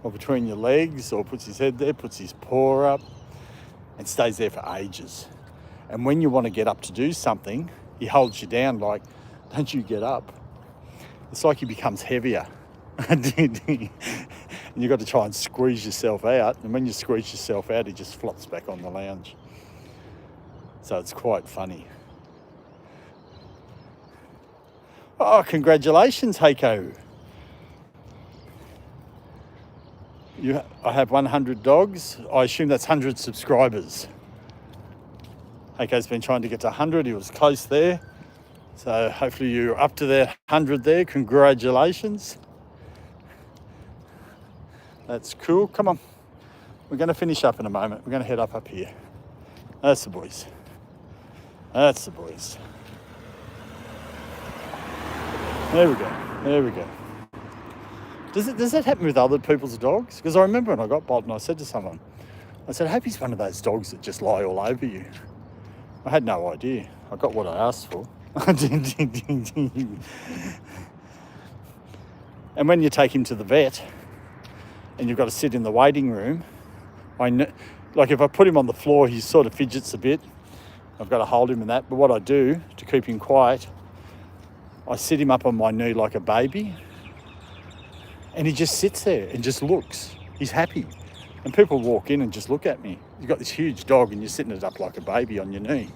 Or between your legs, or puts his head there, puts his paw up, and stays there for ages. And when you want to get up to do something, he holds you down like, don't you get up. It's like he becomes heavier. And you've got to try and squeeze yourself out. And when you squeeze yourself out, he just flops back on the lounge. So it's quite funny. Oh, congratulations, Heiko. I have 100 dogs. I assume that's 100 subscribers. Heiko's been trying to get to 100. He was close there. So hopefully you're up to that 100 there. Congratulations. That's cool. Come on. We're going to finish up in a moment. We're going to head up here. That's the boys. That's the boys. There we go. Does that happen with other people's dogs? Because I remember when I got Bolt and I said to someone, I said, I hope he's one of those dogs that just lie all over you. I had no idea. I got what I asked for. And when you take him to the vet and you've got to sit in the waiting room, I know, like if I put him on the floor, he sort of fidgets a bit. I've got to hold him in that. But what I do to keep him quiet, I sit him up on my knee like a baby, and he just sits there and just looks. He's happy. And people walk in and just look at me. You've got this huge dog and you're sitting it up like a baby on your knee.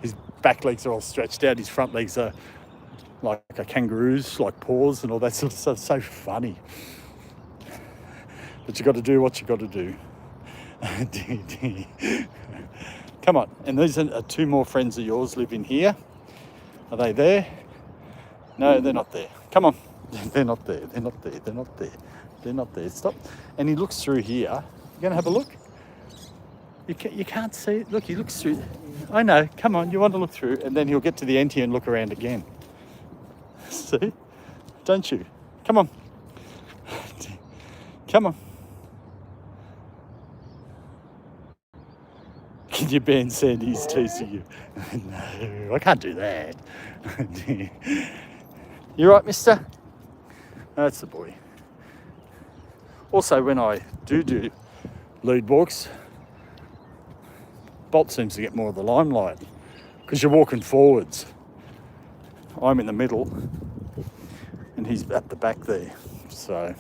His back legs are all stretched out. His front legs are like a kangaroo's, like paws and all that sort of stuff. So funny. But you got to do what you got to do. Come on. And these are two more friends of yours live in here. Are they there? No, they're not there. Come on. They're not there. They're not there. They're not there. They're not there. Stop. And he looks through here. You going to have a look? You can't see it. Look, he looks through. I know. Come on. You want to look through. And then he'll get to the end here and look around again. See? Don't you? Come on. Come on. Your band said he's teasing you. No, I can't do that. You right, mister? That's the boy. Also, when I do lead walks, Bolt seems to get more of the limelight because you're walking forwards. I'm in the middle and he's at the back there. So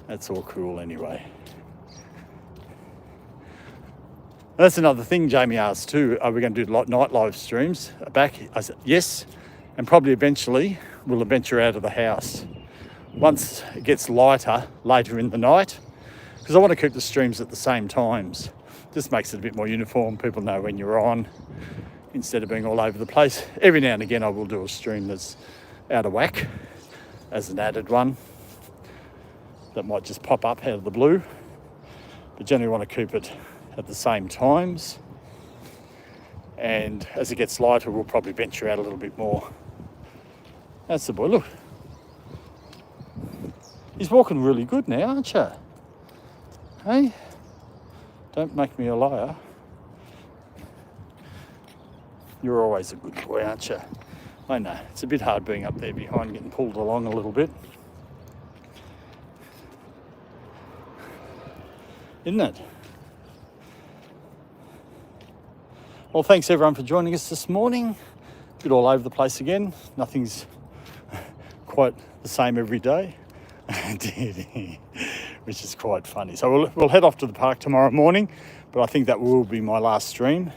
that's all cool anyway. That's another thing Jamie asked too. Are we going to do night live streams back? I said yes, and probably eventually we'll venture out of the house once it gets lighter later in the night, because I want to keep the streams at the same times. Just makes it a bit more uniform. People know when you're on instead of being all over the place. Every now and again I will do a stream that's out of whack as an added one that might just pop up out of the blue, but generally want to keep it at the same times, and as it gets lighter we'll probably venture out a little bit more. That's the boy. Look, he's walking really good now, aren't you? Hey, don't make me a liar. You're always a good boy, aren't you? I know, it's a bit hard being up there behind, getting pulled along a little bit, isn't it? Well, thanks everyone for joining us this morning. A bit all over the place again. Nothing's quite the same every day, which is quite funny. So we'll head off to the park tomorrow morning, but I think that will be my last stream,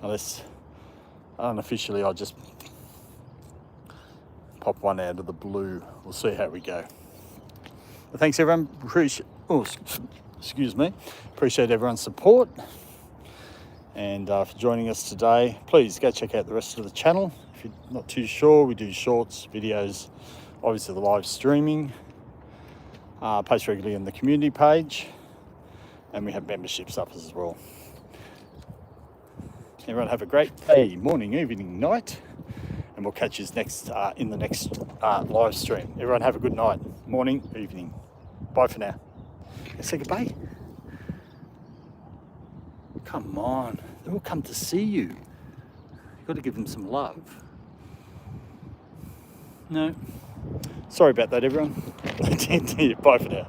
unless unofficially I'll just pop one out of the blue. We'll see how we go. But thanks everyone. Excuse me. Appreciate everyone's support. And for joining us today. Please go check out the rest of the channel. If you're not too sure, we do shorts, videos, obviously the live streaming, post regularly on the community page, and we have memberships up as well. Everyone have a great day, morning, evening, night, and we'll catch you next in the next live stream. Everyone have a good night, morning, evening. Bye for now. Say goodbye. Come on, they all come to see you. You've got to give them some love. No, sorry about that everyone. Bye for now.